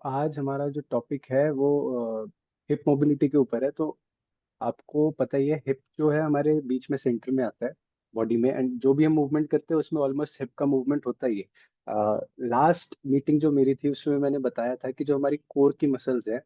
आज हमारा जो टॉपिक है वो हिप मोबिलिटी के ऊपर है। तो आपको पता ही है, हिप जो है हमारे बीच में सेंटर में आता है बॉडी में, एंड जो भी हम मूवमेंट करते हैं उसमें ऑलमोस्ट हिप का मूवमेंट होता ही है। लास्ट मीटिंग जो मेरी थी उसमें मैंने बताया था कि जो हमारी कोर की मसल्स है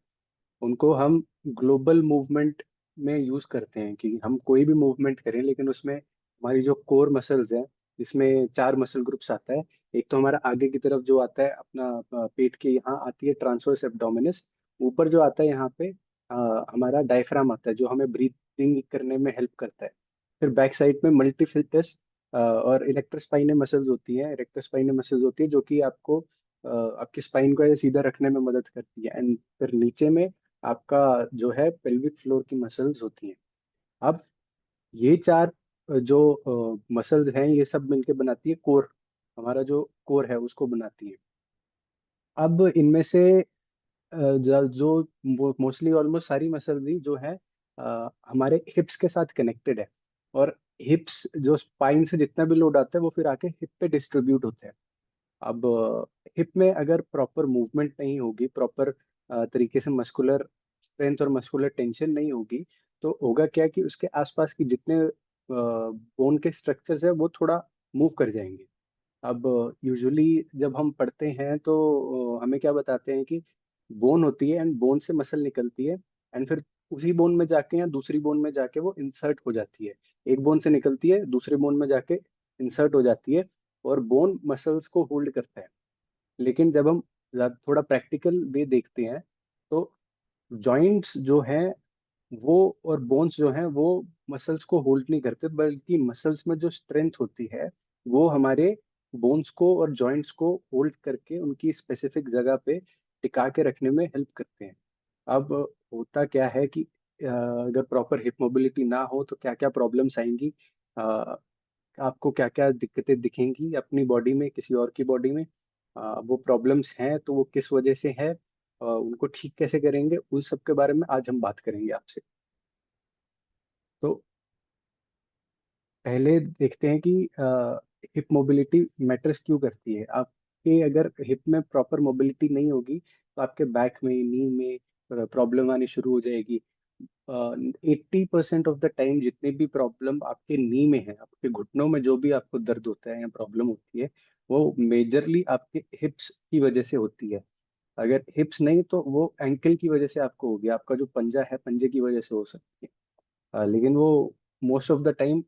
उनको हम ग्लोबल मूवमेंट में यूज करते हैं, कि हम कोई भी मूवमेंट करें लेकिन उसमें हमारी जो कोर मसल्स है, जिसमें चार मसल ग्रुप्स आता है। एक तो हमारा आगे की तरफ जो आता है अपना पेट के यहाँ आती है ट्रांसवर्स एब्डोमिनस। ऊपर जो आता है यहाँ पे हमारा डायफ्राम आता है जो हमें ब्रीथिंग करने में हेल्प करता है। फिर बैक साइड में मल्टीफिटस और इरेक्टर स्पाइनल मसल्स होती हैं। इरेक्टर स्पाइनल मसल्स होती है जो कि आपको आपके स्पाइन को ऐसे सीधा रखने में मदद करती है। एंड फिर नीचे में आपका जो है पेल्विक फ्लोर की मसल्स होती हैं। अब ये चार जो मसल्स हैं ये सब मिलके बनाती है कोर। हमारा जो कोर है उसको बनाती है। अब इनमें से जो मोस्टली ऑलमोस्ट सारी मसल्स ही जो है हमारे हिप्स के साथ कनेक्टेड है। और हिप्स जो स्पाइन से जितना भी लोड आता है वो फिर आके हिप पे डिस्ट्रीब्यूट होता है। अब हिप में अगर प्रॉपर मूवमेंट नहीं होगी, प्रॉपर तरीके से मस्कुलर स्ट्रेंथ और मस्कुलर टेंशन नहीं होगी, तो होगा क्या कि उसके आसपास की जितने बोन के स्ट्रक्चर्स है वो थोड़ा मूव कर जाएंगे। अब यूजुअली जब हम पढ़ते हैं तो हमें क्या बताते हैं कि बोन होती है एंड बोन से मसल निकलती है, एंड फिर उसी बोन में जाके या दूसरी बोन में जाके वो इंसर्ट हो जाती है। एक बोन से निकलती है दूसरे बोन में जाके इंसर्ट हो जाती है, और बोन मसल्स को होल्ड करता है। लेकिन जब हम थोड़ा प्रैक्टिकल वे देखते हैं तो जॉइंट्स जो हैं वो और बोन्स जो हैं वो मसल्स को होल्ड नहीं करते, बल्कि मसल्स में जो स्ट्रेंथ होती है वो हमारे बोन्स को और जॉइंट्स को होल्ड करके उनकी स्पेसिफिक जगह पे टिका के रखने में हेल्प करते हैं। अब होता क्या है कि अगर प्रॉपर हिप मोबिलिटी ना हो तो क्या क्या प्रॉब्लम्स आएंगी, अ, आपको क्या क्या दिक्कतें दिखेंगी अपनी बॉडी में, किसी और की बॉडी में। वो प्रॉब्लम्स हैं तो वो किस वजह से है, उनको ठीक कैसे करेंगे, उन सब के बारे में आज हम बात करेंगे आपसे। तो पहले देखते हैं कि हिप मोबिलिटी मैटर्स क्यों करती है। आपके अगर हिप में प्रॉपर मोबिलिटी नहीं होगी तो आपके बैक में, नी में प्रॉब्लम आनी शुरू हो जाएगी। 80% ऑफ द टाइम जितनी भी प्रॉब्लम आपके नी में है, आपके घुटनों में जो भी आपको दर्द होता है या प्रॉब्लम होती है, वो मेजरली आपके हिप्स की वजह से होती है। अगर हिप्स नहीं तो वो एंकल की वजह से आपको होगी, आपका जो पंजा है पंजे की वजह से हो सकती है। लेकिन वो मोस्ट ऑफ द टाइम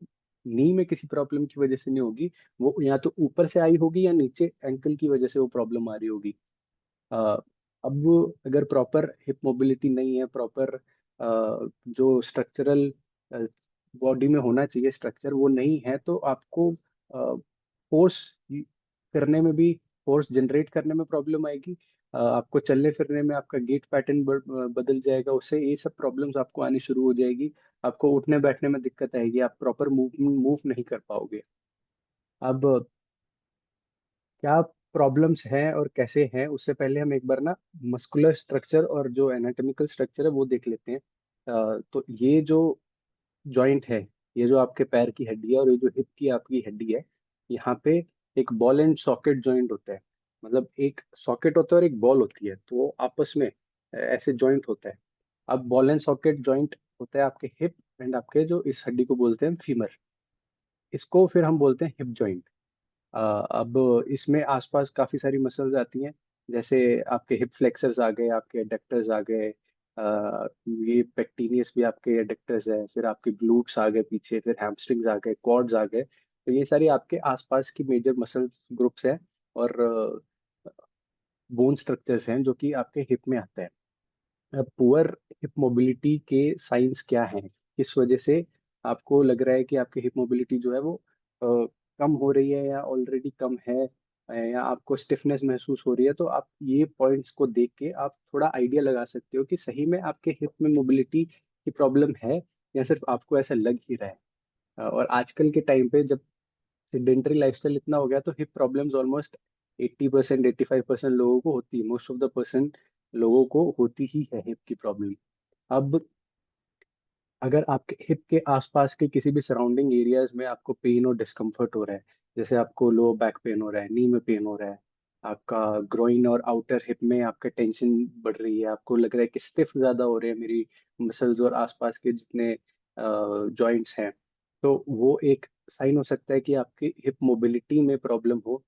नी में किसी प्रॉब्लम की वजह से नहीं होगी। वो या तो ऊपर से आई होगी या नीचे एंकल की वजह से वो प्रॉब्लम आ रही होगी। अ, अब अगर प्रॉपर हिप मोबिलिटी नहीं है, प्रॉपर जो स्ट्रक्चरल बॉडी में होना चाहिए स्ट्रक्चर वो नहीं है, तो आपको फोर्स करने में भी, फोर्स जनरेट करने में प्रॉब्लम आएगी। आपको चलने फिरने में आपका गेट पैटर्न बदल जाएगा, उससे ये सब प्रॉब्लम्स आपको आनी शुरू हो जाएगी। आपको उठने बैठने में दिक्कत आएगी, आप प्रॉपर मूव मूव नहीं कर पाओगे। अब क्या प्रॉब्लम्स हैं और कैसे हैं, उससे पहले हम एक बार ना मस्कुलर स्ट्रक्चर और जो एनाटॉमिकल स्ट्रक्चर है वो देख लेते हैं। तो ये जो जॉइंट है, ये जो आपके पैर की हड्डी है और ये जो हिप की आपकी हड्डी है, यहाँ पे एक बॉल एंड सॉकेट जॉइंट होता है। मतलब एक सॉकेट होता है और एक बॉल होती है, तो वो आपस में ऐसे जॉइंट होता है। अब बॉल एंड सॉकेट जॉइंट होता है आपके हिप एंड आपके जो इस हड्डी को बोलते हैं फीमर। इसको फिर हम बोलते हैं हिप जॉइंट। अब इसमें आसपास काफी सारी मसल्स आती हैं, जैसे आपके हिप फ्लेक्सर्स आ गए, आपके एडक्टर्स आ गए, ये पेक्टिनियस भी आपके एडक्टर्स है, फिर आपके ग्लूट्स आ गए पीछे, फिर हैमस्ट्रिंग्स आ गए, क्वाड्स आ गए। तो ये सारी आपके आसपास की मेजर मसल्स ग्रुप्स हैं और बोन स्ट्रक्चर्स हैं जो कि आपके हिप में आते हैं। पुअर हिप मोबिलिटी के साइंस क्या हैं, किस वजह से आपको लग रहा है कि आपकी हिप मोबिलिटी जो है वो कम हो रही है या ऑलरेडी कम है, या आपको स्टिफनेस महसूस हो रही है, तो आप ये पॉइंट्स को देख के आप थोड़ा आइडिया लगा सकते हो कि सही में आपके हिप में मोबिलिटी की प्रॉब्लम है या सिर्फ आपको ऐसा लग ही रहा है। और आजकल के टाइम पे जब सेडेंटरी लाइफस्टाइल इतना हो गया तो हिप प्रॉब्लम्स ऑलमोस्ट 80%, 85% लोगों को होती है, मोस्ट ऑफ द पर्सन लोगों को होती ही है हिप की प्रॉब्लम। अब अगर आपके हिप के आसपास के किसी भी सराउंडिंग एरियाज में आपको पेन और डिस्कम्फर्ट हो रहा है, जैसे आपको लो बैक पेन हो रहा है, नी में पेन हो रहा है, आपका ग्रोइन और आउटर हिप में आपका टेंशन बढ़ रही है, आपको लग रहा है कि स्टिफ ज्यादा हो रहे हैं मेरी मसल्स और आसपास के जितने जॉइंट्स हैं, तो वो एक साइन हो सकता है कि आपकी हिप मोबिलिटी में प्रॉब्लम हो।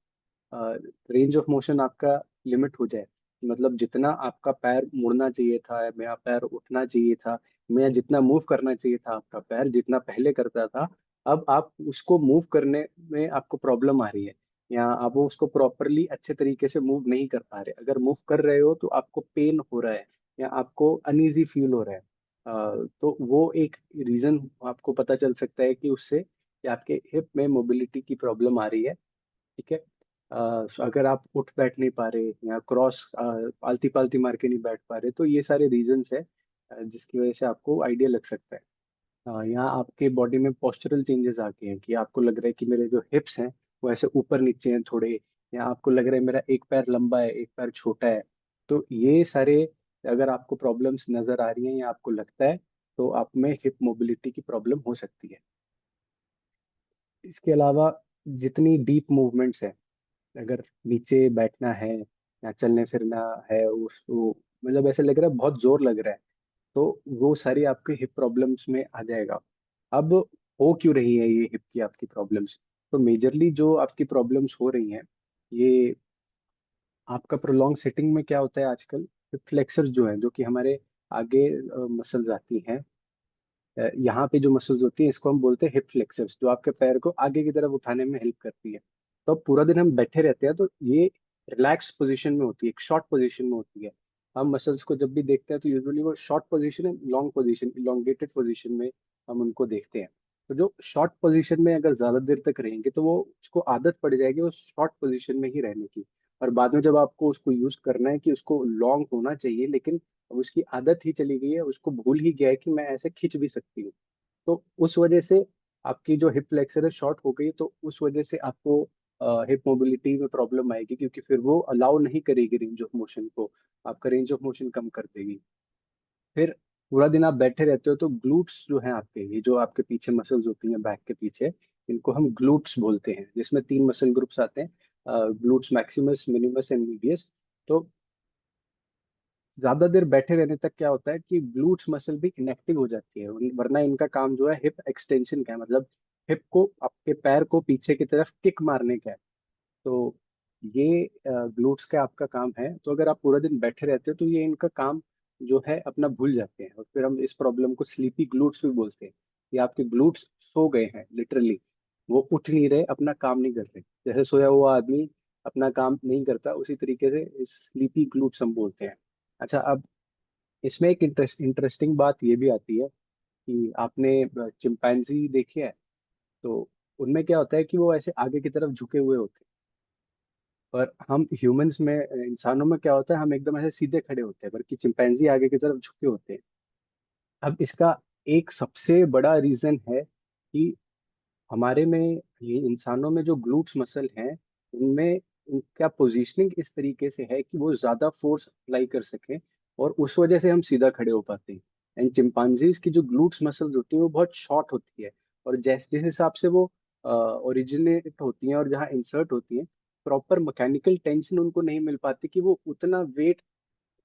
रेंज ऑफ मोशन आपका लिमिट हो जाए, मतलब जितना आपका पैर मुड़ना चाहिए था या पैर उठना चाहिए था, मैं जितना मूव करना चाहिए था आपका पैर जितना पहले करता था, अब आप उसको मूव करने में आपको प्रॉब्लम आ रही है, या आप वो उसको प्रॉपरली अच्छे तरीके से मूव नहीं कर पा रहे। अगर मूव कर रहे हो तो आपको पेन हो रहा है या आपको अनईजी फील हो रहा है, तो वो एक रीजन आपको पता चल सकता है कि उससे कि आपके हिप में मोबिलिटी की प्रॉब्लम आ रही है। ठीक है। अगर आप उठ बैठ नहीं पा रहे या क्रॉस आलती पालती मार के नहीं बैठ पा रहे, तो ये सारे रीजंस है जिसकी वजह से आपको आइडिया लग सकता है। यहाँ आपके बॉडी में पोस्चरल चेंजेस आ गए हैं कि आपको लग रहा है कि मेरे जो हिप्स हैं वो ऐसे ऊपर नीचे हैं थोड़े, या आपको लग रहा है मेरा एक पैर लंबा है एक पैर छोटा है। तो ये सारे अगर आपको प्रॉब्लम्स नजर आ रही हैं या आपको लगता है, तो आप में हिप मोबिलिटी की प्रॉब्लम हो सकती है। इसके अलावा जितनी डीप मूवमेंट्स है, अगर नीचे बैठना है या चलने फिरना है, उसको मतलब ऐसे लग रहा है बहुत जोर लग रहा है, तो वो सारी आपके हिप प्रॉब्लम्स में आ जाएगा। अब हो क्यों रही है ये हिप की आपकी प्रॉब्लम्स? तो मेजरली जो आपकी प्रॉब्लम्स हो रही हैं, ये आपका प्रोलॉन्ग सिटिंग में क्या होता है आजकल, हिप फ्लेक्सर्स जो है जो कि हमारे आगे मसल्स आती हैं, यहाँ पे जो मसल्स होती हैं इसको हम बोलते हैं हिप फ्लेक्सर्स, जो आपके पैर को आगे की तरफ उठाने में हेल्प करती है। तो अब पूरा दिन हम बैठे रहते हैं तो ये रिलैक्स पोजीशन में होती है, एक शॉर्ट पोजीशन में होती है। हम मसल्स को जब भी देखते हैं तो यूजुअली वो शॉर्ट पोजीशन है, लॉन्ग पोजीशन, इलोंगेटेड पोजीशन में हम उनको देखते हैं। तो जो शॉर्ट पोजीशन में अगर ज्यादा देर तक रहेंगे तो वो उसको आदत पड़ जाएगी उस शॉर्ट पोजीशन में ही रहने की, और बाद में जब आपको उसको यूज करना है कि उसको लॉन्ग होना चाहिए, लेकिन अब उसकी आदत ही चली गई है, उसको भूल ही गया है कि मैं ऐसे खींच भी सकती हूँ। तो उस वजह से आपकी जो हिप फ्लेक्सर है शॉर्ट हो गई, तो उस वजह से आपको हिप मोबिलिटी में प्रॉब्लम आएगी, क्योंकि फिर वो अलाउ नहीं करेगी रेंज ऑफ मोशन को, आपका रेंज ऑफ मोशन कम कर देगी। फिर पूरा दिन आप बैठे रहते हो तो ग्लूट्स जो हैं आपके, ये जो आपके पीछे मसल्स होती हैं बैक के पीछे, इनको हम ग्लूट्स बोलते हैं, जिसमें तीन मसल ग्रुप्स आते हैं, glutes Maximus, minimus and medius. तो ज्यादा देर बैठे रहने तक क्या होता है कि ग्लूट्स मसल भी इनएक्टिव हो जाती है, वरना इनका काम जो है हिप एक्सटेंशन का है, मतलब हिप को आपके पैर को पीछे की तरफ किक मारने का है। तो ये ग्लूट्स का आपका काम है, तो अगर आप पूरा दिन बैठे रहते हो तो ये इनका काम जो है अपना भूल जाते हैं, और फिर हम इस प्रॉब्लम को स्लीपी ग्लूट्स भी बोलते हैं। ये आपके ग्लूट्स सो गए हैं लिटरली, वो उठ नहीं रहे, अपना काम नहीं कर रहे, जैसे सोया हुआ आदमी अपना काम नहीं करता उसी तरीके से इस स्लीपी ग्लूट्स हम बोलते हैं। अच्छा, अब इसमें एक इंटरेस्टिंग बात ये भी आती है कि आपने चिंपैंजी देखे है, तो उनमें क्या होता है कि वो ऐसे आगे की तरफ झुके हुए होते हैं, और हम ह्यूमंस में, इंसानों में क्या होता है, हम एकदम ऐसे सीधे खड़े होते हैं, बल्कि चिंपैंजी आगे की तरफ झुके होते हैं। अब इसका एक सबसे बड़ा रीजन है कि हमारे में, ये इंसानों में जो ग्लूट्स मसल हैं, उनमें उनका पोजीशनिंग इस तरीके से है कि वो ज्यादा फोर्स अप्लाई कर सकें, और उस वजह से हम सीधा खड़े हो पाते हैं। एंड चिंपांजीज की जो ग्लूट्स मसल्स होती हैं वो बहुत शॉर्ट होती है, और जिस हिसाब से वो ओरिजिनेट होती हैं और जहाँ इंसर्ट होती हैं, प्रॉपर मैकेनिकल टेंशन उनको नहीं मिल पाती कि वो उतना वेट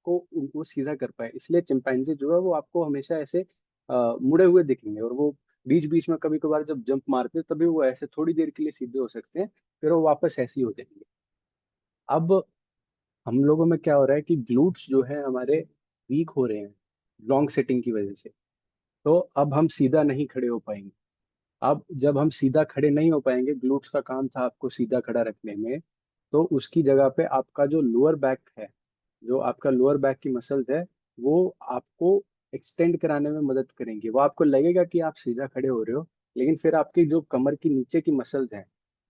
को उनको सीधा कर पाए, इसलिए चिंपैंजी जो है वो आपको हमेशा ऐसे मुड़े हुए दिखेंगे, और वो बीच बीच में कभी कभार जब जंप मारते हैं तभी वो ऐसे थोड़ी देर के लिए सीधे हो सकते हैं, फिर वो वापस ऐसे ही हो जाएंगे। अब हम लोगों में क्या हो रहा है कि ग्लूट्स जो है हमारे वीक हो रहे हैं लॉन्ग सेटिंग की वजह से, तो अब हम सीधा नहीं खड़े हो पाएंगे। अब जब हम सीधा खड़े नहीं हो पाएंगे, ग्लूट्स का काम था आपको सीधा खड़ा रखने में, तो उसकी जगह पे आपका जो लोअर बैक है, जो आपका लोअर बैक की मसल्स है, वो आपको एक्सटेंड कराने में मदद करेंगी। वो आपको लगेगा कि आप सीधा खड़े हो रहे हो, लेकिन फिर आपकी जो कमर की नीचे की मसल्स हैं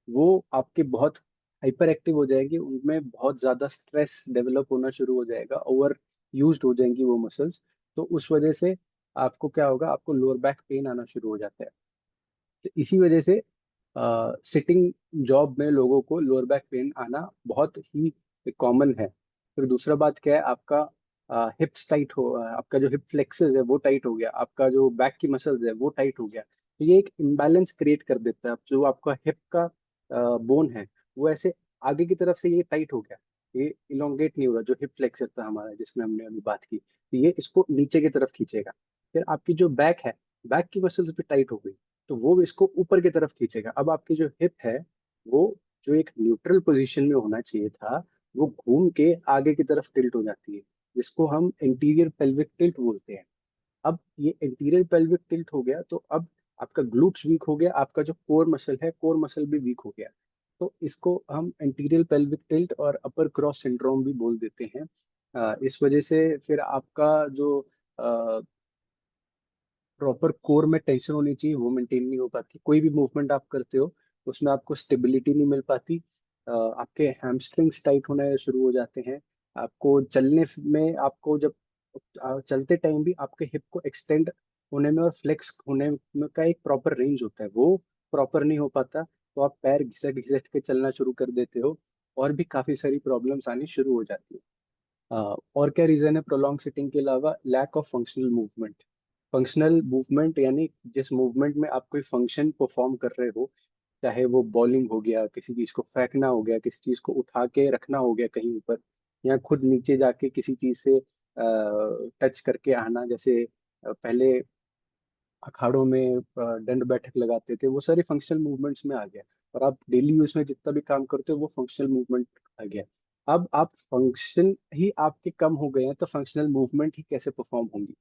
वो आपके बहुत हाइपर एक्टिव हो जाएगी, उनमें बहुत ज्यादा स्ट्रेस डेवलप होना शुरू हो जाएगा, ओवर यूज्ड हो जाएंगी वो मसल्स। तो उस वजह से आपको क्या होगा, आपको लोअर बैक पेन आना शुरू हो जाता है। तो इसी वजह से सिटिंग जॉब में लोगों को लोअर बैक पेन आना बहुत ही कॉमन है। फिर दूसरा बात क्या है, आपका हिप्स टाइट हो, आपका जो हिप फ्लेक्सेस है वो टाइट हो गया, आपका जो बैक की मसल्स है वो टाइट हो गया, तो ये एक इम्बैलेंस क्रिएट कर देता है। जो आपका हिप का बोन है वो ऐसे आगे की तरफ से ये टाइट हो गया, ये इलोंगेट नहीं हो रहा, जो हिप फ्लेक्सर था हमारा जिसमें हमने अभी बात की, तो ये इसको नीचे की तरफ खींचेगा। फिर आपकी जो बैक है, बैक की मसल्स भी टाइट हो गई, तो वो इसको ऊपर की तरफ खींचेगा। अब आपकी जो हिप है वो जो एक न्यूट्रल पोजीशन में होना चाहिए था, वो घूम के आगे की तरफ टिल्ट हो जाती है, जिसको हम इंटीरियर पेल्विक टिल्ट बोलते हैं। अब ये इंटीरियर पेल्विक टिल्ट हो गया तो अब आपका ग्लूट्स वीक हो गया, आपका जो कोर मसल है कोर मसल भी वीक हो गया। तो इसको हम इंटीरियर पेल्विक टिल्ट और अपर क्रॉस सिंड्रोम भी बोल देते हैं। इस वजह से फिर आपका जो प्रॉपर कोर में टेंशन होनी चाहिए वो मेंटेन नहीं हो पाती, कोई भी मूवमेंट आप करते हो उसमें आपको स्टेबिलिटी नहीं मिल पाती। आपके हैमस्ट्रिंग्स टाइट होने शुरू हो जाते हैं। आपको चलने में, आपको जब चलते टाइम भी आपके हिप को एक्सटेंड होने में और फ्लेक्स होने में का एक प्रॉपर रेंज होता है, वो प्रॉपर नहीं हो पाता, तो आप पैर घिसट घिसट के चलना शुरू कर देते हो और भी काफी सारी प्रॉब्लम्स आनी शुरू हो जाती है। और क्या रीजन है प्रोलॉन्ग सिटिंग के अलावा? Lack of functional movement. Functional movement यानी जिस मूवमेंट में आप कोई फंक्शन परफॉर्म कर रहे हो, चाहे वो बॉलिंग हो गया, किसी चीज को फेंकना हो गया, किसी चीज को उठा के रखना हो गया कहीं ऊपर, या खुद नीचे जाके किसी चीज से टच करके आना, जैसे पहले अखाड़ों में दंड बैठक लगाते थे, वो सारे फंक्शनल मूवमेंट्स में आ गया। और आप डेली यूज में जितना भी काम करते हो वो फंक्शनल मूवमेंट आ गया। अब आप फंक्शन ही आपके कम हो गए हैं तो फंक्शनल मूवमेंट ही कैसे परफॉर्म होंगी?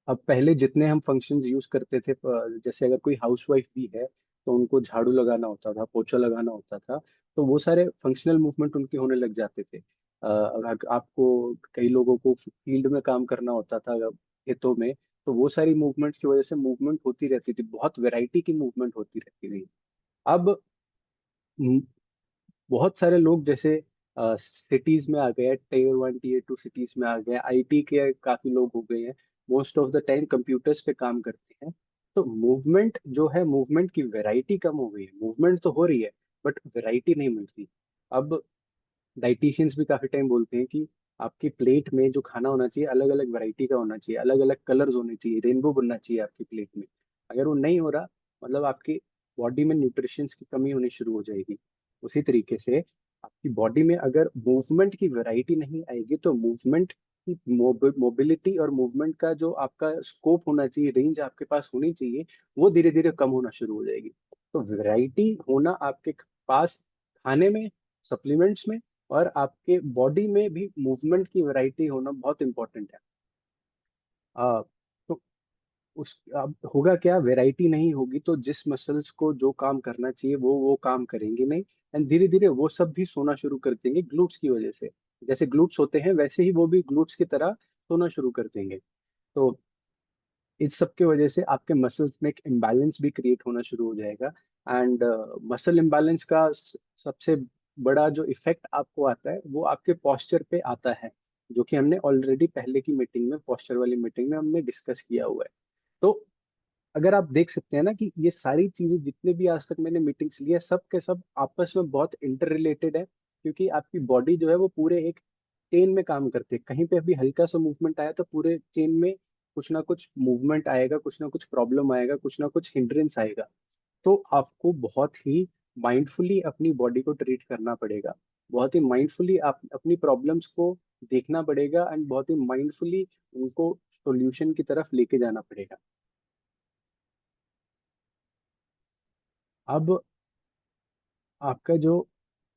अब पहले जितने हम फंक्शंस यूज करते थे, जैसे अगर कोई हाउसवाइफ भी है तो उनको झाड़ू लगाना होता था, पोछा लगाना होता था, तो वो सारे फंक्शनल मूवमेंट उनके होने लग जाते थे। आपको कई लोगों को फील्ड में काम करना होता था, खेतों में, तो वो सारी मूवमेंट्स की वजह से मूवमेंट होती रहती थी, बहुत वैरायटी की मूवमेंट होती रहती थी। अब बहुत सारे लोग जैसे सिटीज में आ गए, टीयर 1 टीयर 2 सिटीज में आ गए, आईटी के काफी लोग हो गए हैं, most of the time computers पे काम करते हैं। तो मूवमेंट जो है, मूवमेंट की वैरायटी कम हो गई है, मूवमेंट तो हो रही है बट वैरायटी नहीं मिल रही। अब डाइटिशियंस भी काफी टाइम बोलते हैं कि आपकी प्लेट में जो खाना होना चाहिए अलग अलग वैरायटी का होना चाहिए, अलग अलग कलर्स होने चाहिए, रेनबो बनना चाहिए आपकी प्लेट में। अगर वो नहीं हो रहा, मतलब आपकी बॉडी में न्यूट्रिशंस की कमी होनी शुरू हो जाएगी। उसी तरीके से आपकी बॉडी में अगर मूवमेंट की वैरायटी नहीं आएगी तो मूवमेंट की मोबिलिटी और मूवमेंट का जो आपका स्कोप होना चाहिए, रेंज आपके पास होनी चाहिए, वो धीरे धीरे कम होना शुरू हो जाएगी। तो वैरायटी होना आपके पास, खाने में, सप्लीमेंट्स में, और आपके बॉडी में भी मूवमेंट की वैरायटी होना बहुत इंपॉर्टेंट है। आ, तो उस अब होगा क्या, वैरायटी नहीं होगी तो जिस मसल्स को जो काम करना चाहिए वो काम करेंगे नहीं, एंड धीरे धीरे वो सब भी सोना शुरू कर देंगे ग्लूट्स की वजह से। जैसे ग्लूट्स होते हैं वैसे ही वो भी ग्लूट्स की तरह सोना शुरू कर देंगे। तो इस सब की वजह से आपके मसल्स में एक इम्बैलेंस भी क्रिएट होना शुरू हो जाएगा। एंड मसल इम्बैलेंस का सबसे बड़ा जो इफेक्ट आपको आता है वो आपके पोस्चर पे आता है, जो कि हमने ऑलरेडी पहले की मीटिंग में, पोस्चर वाली मीटिंग में हमने डिस्कस किया हुआ है। तो अगर आप देख सकते हैं ना कि ये सारी चीजें जितने भी आज तक मैंने मीटिंग्स ली है, सब के सब आपस में बहुत इंटर रिलेटेड है, क्योंकि आपकी बॉडी जो है वो पूरे एक चेन में काम करती है। कहीं पे भी हल्का सा मूवमेंट आया तो पूरे चेन में कुछ ना कुछ मूवमेंट आएगा, कुछ ना कुछ प्रॉब्लम आएगा, कुछ ना कुछ हिंड्रेंस आएगा। तो आपको बहुत ही माइंडफुली अपनी बॉडी को ट्रीट करना पड़ेगा, बहुत ही माइंडफुली आप अपनी प्रॉब्लम्स को देखना पड़ेगा, एंड बहुत ही माइंडफुली उनको सॉल्यूशन की तरफ लेके जाना पड़ेगा। अब आपका जो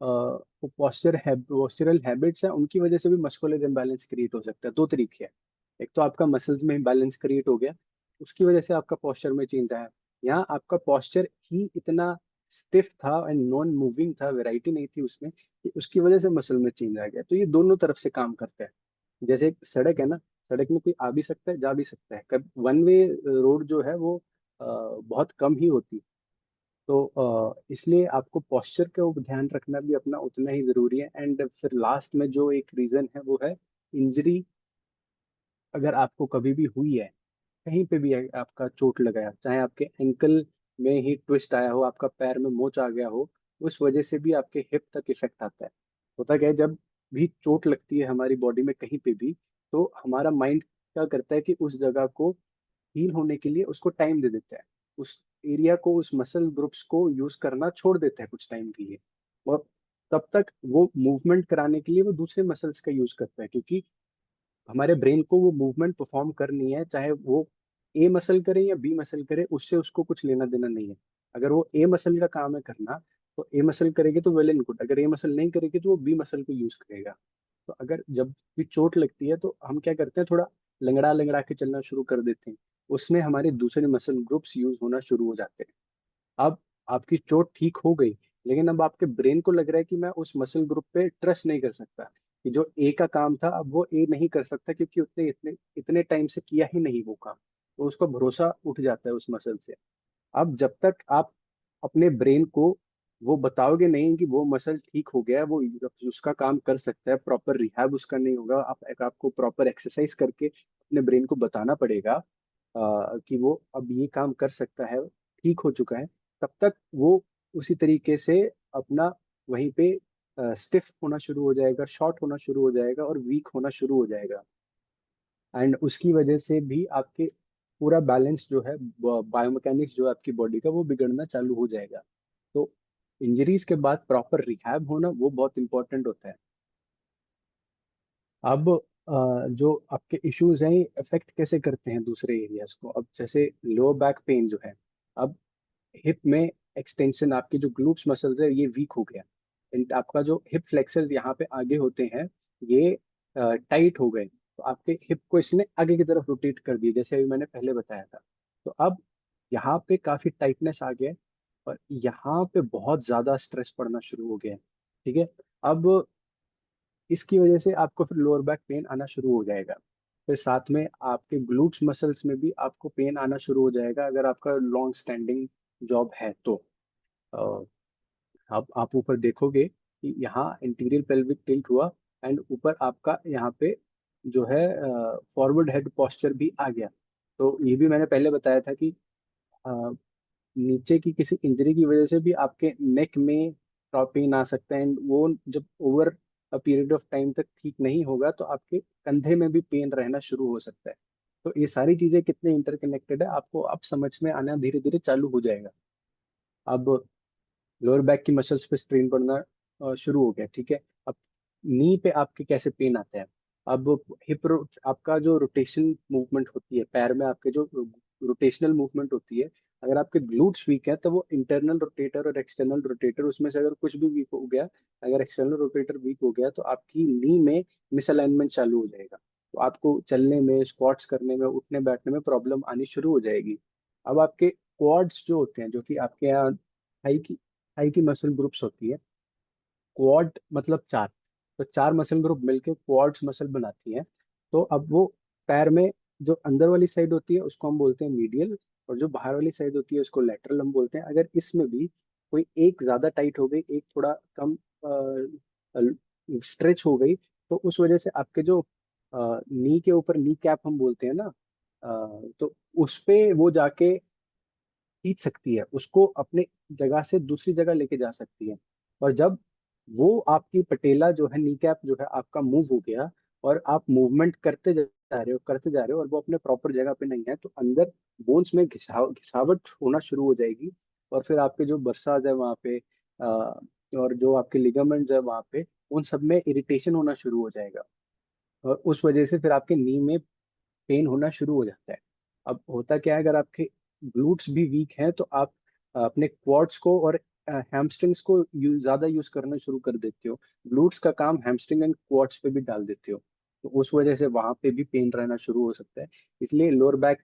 पोस्चर है, पोस्चरल हैबिट्स है, उनकी वजह से भी मस्कुलर इम्बैलेंस क्रिएट हो सकता है। दो तरीके हैं, एक तो आपका मसल्स में इम्बैलेंस क्रिएट हो गया, उसकी वजह से आपका पोस्चर में चेंज आया। यहाँ आपका पोस्चर ही इतना स्टिफ था एंड नॉन मूविंग था, वैरायटी नहीं थी उसमें, कि उसकी वजह से मसल में चेंज आ गया। तो ये दोनों तरफ से काम करता है। जैसे एक सड़क है ना, सड़क में कोई आ भी सकता है, जा भी सकता है, कब वन वे रोड जो है वो बहुत कम ही होती है। तो इसलिए आपको पोस्चर का ध्यान रखना भी अपना उतना ही जरूरी है। एंड फिर लास्ट में जो एक रीजन है वो है इंजरी। अगर आपको कभी भी हुई है, कहीं पे भी आपका चोट लगाया, चाहे आपके एंकल में ही ट्विस्ट आया हो, आपका पैर में मोच आ गया हो, उस वजह से भी आपके हिप तक इफेक्ट आता है। होता क्या है, जब भी चोट लगती है हमारी बॉडी में कहीं पे भी, तो हमारा माइंड क्या करता है कि उस जगह को हील होने के लिए उसको टाइम दे देता है, उस एरिया को, उस मसल ग्रुप्स को यूज करना छोड़ देता है कुछ टाइम के लिए। तब तक वो मूवमेंट कराने के लिए वो दूसरे मसल्स का यूज करता है, क्योंकि हमारे ब्रेन को वो मूवमेंट परफॉर्म करनी है, चाहे वो ए मसल करे या बी मसल करे, उससे उसको कुछ लेना देना नहीं है। अगर वो ए मसल का काम है करना, तो ए मसल करेगी तो वेल एंड गुड, अगर ए मसल नहीं करेगी तो वो बी मसल को यूज करेगा। तो अगर जब भी चोट लगती है तो हम क्या करते हैं, थोड़ा लंगड़ा लंगड़ा के चलना शुरू कर देते हैं, उसमें हमारे दूसरे मसल ग्रुप्स यूज होना शुरू हो जाते हैं। अब आपकी चोट ठीक हो गई, लेकिन अब आपके ब्रेन को लग रहा है कि मैं उस मसल ग्रुप पे ट्रस्ट नहीं कर सकता, कि जो ए का काम था अब वो ए नहीं कर सकता, क्योंकि उसने इतने इतने टाइम से किया ही नहीं वो काम। तो उसका भरोसा उठ जाता है उस मसल से। अब जब तक आप अपने ब्रेन को वो बताओगे नहीं कि वो मसल ठीक हो गया है, वो उसका काम कर सकता है, प्रॉपर रिहैब उसका नहीं होगा, आपको प्रॉपर एक्सरसाइज करके अपने ब्रेन को बताना पड़ेगा कि वो अब ये काम कर सकता है, ठीक हो चुका है। तब तक वो उसी तरीके से अपना वहीं पे स्टिफ होना शुरू हो जाएगा, शॉर्ट होना शुरू हो जाएगा और वीक होना शुरू हो जाएगा। एंड उसकी वजह से भी आपके पूरा बैलेंस जो है, बायोमैकेनिक्स जो है आपकी बॉडी का, वो बिगड़ना चालू हो जाएगा। तो इंजरीज के बाद प्रॉपर रिहैब होना वो बहुत इंपॉर्टेंट होता है। अब जो आपके इश्यूज हैं, इफेक्ट कैसे करते हैं दूसरे एरियाज को। अब जैसे लोअर बैक पेन जो है, अब हिप में एक्सटेंशन, आपके जो ग्लूट्स मसल्स है ये वीक हो गया, आपका जो हिप फ्लेक्सर्स यहाँ पे आगे होते हैं ये टाइट हो गए, तो आपके हिप को इसने आगे की तरफ रोटेट कर दिया, जैसे अभी मैंने पहले बताया था। तो अब यहाँ पे काफी टाइटनेस आ गया है, और यहाँ पे बहुत ज्यादा स्ट्रेस पड़ना शुरू हो गया है। ठीक है। अब इसकी वजह से आपको फिर लोअर बैक पेन आना शुरू हो जाएगा। फिर साथ में आपके ग्लूट्स मसल्स में भी आपको पेन आना शुरू हो जाएगा, अगर आपका लॉन्ग स्टैंडिंग जॉब है तो। अब आप ऊपर देखोगे कि यहाँ इंटीरियर पेल्विक टिल्ट हुआ, एंड ऊपर आपका यहाँ पे जो है फॉरवर्ड हेड पोस्चर भी आ गया। तो ये भी मैंने पहले बताया था कि अ, नीचे की किसी इंजरी की वजह से भी आपके नेक में पेन आ सकता है, एंड वो जब over a period of time तक ठीक नहीं होगा तो आपके कंधे में भी पेन रहना शुरू हो सकता है। तो ये सारी चीजें कितने इंटरकनेक्टेड है, आपको अब समझ में आना धीरे धीरे चालू हो जाएगा। अब लोअर बैक की मसल्स पे स्ट्रेन पड़ना शुरू हो गया। ठीक है। अब नी पे आपके कैसे पेन आता है। अब आपका जो रोटेशन मूवमेंट होती है पैर में, आपके जो रोटेशनल मूवमेंट होती है, अगर आपके ग्लूट्स वीक है तो वो इंटरनल रोटेटर और एक्सटर्नल रोटेटर, उसमें से अगर कुछ भी वीक हो गया, अगर एक्सटर्नल रोटेटर वीक हो गया तो आपकी नी में मिसअलाइनमेंट चालू हो जाएगा, तो आपको चलने में, स्क्वाट्स करने में, उठने बैठने में प्रॉब्लम आनी शुरू हो जाएगी। अब आपके क्वाड्स जो होते हैं, जो कि आपके यहाँ थाई की मसल ग्रुप्स होती है, क्वाड मतलब चार, तो चार मसल ग्रुप मिलके क्वाड्स मसल बनाती हैं। तो अब वो पैर में जो अंदर वाली साइड होती है उसको हम बोलते हैं मीडियल, और जो बाहर वाली साइड होती है उसको लेटरल हम बोलते हैं। अगर इसमें भी कोई एक ज्यादा टाइट हो गई, एक थोड़ा कम स्ट्रेच हो गई, तो उस वजह से आपके जो नी के ऊपर नी कैप हम बोलते हैं ना, तो उस पे वो जाके खींच सकती है, उसको अपने जगह से दूसरी जगह लेके जा सकती है। और जब वो आपकी पटेला जो है, नी कैप जो है आपका मूव हो गया, और आप मूवमेंट करते जा रहे हो, करते जा रहे हो, और वो अपने प्रॉपर जगह पे नहीं है, तो अंदर बोन्स में घिसावट होना शुरू हो जाएगी। और फिर आपके जो बर्साज है वहाँ पे, और जो आपके लिगामेंट्स है वहाँ पे, उन सब में इरिटेशन होना शुरू हो जाएगा, और उस वजह से फिर आपके नी में पेन होना शुरू हो जाता है। अब होता क्या है, अगर आपके ग्लूट्स भी वीक हैं तो आप अपने क्वाड्स को और हैमस्ट्रिंग्स को ज्यादा यूज करना शुरू कर देते हो, ग्लूट्स का काम हैमस्ट्रिंग एंड क्वाड्स पे भी डाल देते हो, तो उस वजह से वहां पे भी पेन रहना शुरू हो सकता है। इसलिए लोअर बैक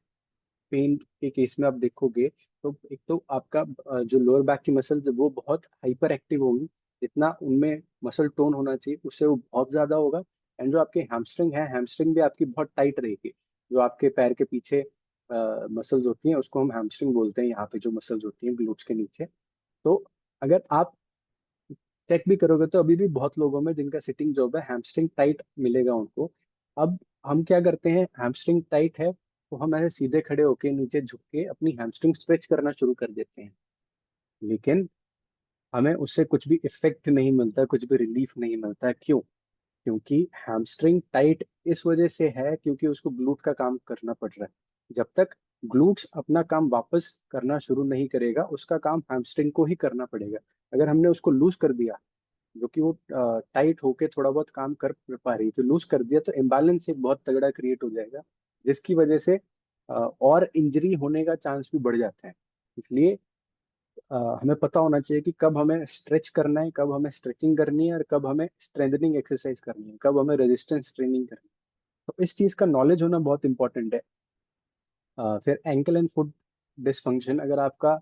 पेन के केस में आप देखोगे, तो एक तो आपका जो लोअर बैक की मसल्स वो बहुत हाइपर एक्टिव होंगी, जितना उनमें मसल टोन होना चाहिए उससे वो बहुत ज्यादा होगा। एंड जो आपकी हैमस्ट्रिंग है, हैमस्ट्रिंग भी आपकी बहुत टाइट रहेगी। जो आपके पैर के पीछे मसल्स होती हैं उसको हम हैमस्ट्रिंग बोलते हैं, यहाँ पे जो मसल्स होती हैं ग्लूट्स के नीचे। तो अगर आप चेक भी करोगे तो अभी भी बहुत लोगों में जिनका सिटिंग जॉब है, हैमस्ट्रिंग टाइट मिलेगा उनको। अब हम क्या करते हैं, हैमस्ट्रिंग टाइट है तो हम ऐसे सीधे खड़े होके नीचे झुक के अपनी हैमस्ट्रिंग स्ट्रेच करना शुरू कर देते हैं, लेकिन हमें उससे कुछ भी इफेक्ट नहीं मिलता, कुछ भी रिलीफ नहीं मिलता। क्यों? क्योंकि हैमस्ट्रिंग टाइट इस वजह से है क्योंकि उसको ग्लूट का काम करना पड़ रहा है। जब तक ग्लूट्स अपना काम वापस करना शुरू नहीं करेगा, उसका काम हैमस्ट्रिंग को ही करना पड़ेगा। अगर हमने उसको लूज कर दिया जो कि वो टाइट होके थोड़ा बहुत काम कर पा रही थी, लूज कर दिया तो इम्बैलेंस एक बहुत तगड़ा क्रिएट हो जाएगा, जिसकी वजह से और इंजरी होने का चांस भी बढ़ जाता है। इसलिए हमें पता होना चाहिए कि कब हमें स्ट्रेच करना है, कब हमें स्ट्रेचिंग करनी है, और कब हमें स्ट्रेंथनिंग एक्सरसाइज करनी है, कब हमें रेजिस्टेंस ट्रेनिंग करनी है। तो इस चीज का नॉलेज होना बहुत इंपॉर्टेंट है। फिर एंकल एंड फुट डिसफंक्शन, अगर आपका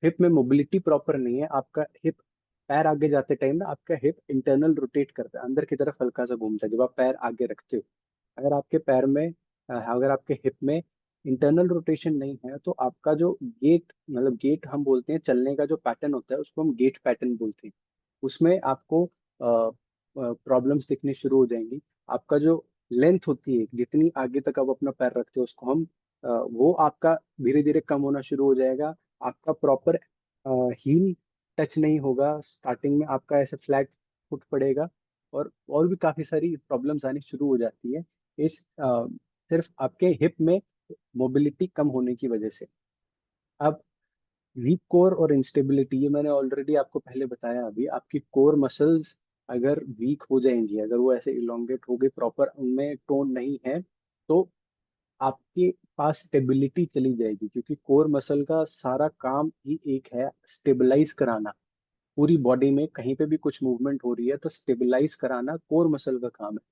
हिप में मोबिलिटी प्रॉपर नहीं है, आपका हिप, पैर आगे जाते टाइम ना आपका हिप इंटरनल रोटेट करता है, अंदर की तरफ हल्का सा घूमता है जब आप पैर आगे रखते हो। अगर आपके पैर में अगर आपके हिप में इंटरनल रोटेशन नहीं है, तो आपका जो गेट, मतलब गेट हम बोलते हैं, चलने का जो पैटर्न होता है उसको हम गेट पैटर्न बोलते हैं, उसमें आपको प्रॉब्लम्स दिखनी शुरू हो जाएंगी। आपका जो लेंथ होती है, जितनी आगे तक आप अपना पैर रखते हो उसको हम वो आपका धीरे धीरे कम होना शुरू हो जाएगा। आपका प्रॉपर हील टच नहीं होगा, स्टार्टिंग में आपका ऐसे फ्लैट फुट पड़ेगा, और भी काफी सारी प्रॉब्लम्स आनी शुरू हो जाती है इस सिर्फ आपके हिप में मोबिलिटी कम होने की वजह से। अब वीक कोर और इंस्टेबिलिटी, ये मैंने ऑलरेडी आपको पहले बताया, अभी आपकी कोर मसल्स अगर वीक हो जाएंगी, अगर वो ऐसे इलोंगेट हो गई, प्रॉपर उनमें टोन नहीं है, तो आपके पास स्टेबिलिटी चली जाएगी, क्योंकि कोर मसल का सारा काम ही एक है, स्टेबलाइज कराना। पूरी बॉडी में कहीं पे भी कुछ मूवमेंट हो रही है तो स्टेबलाइज कराना कोर मसल का काम है।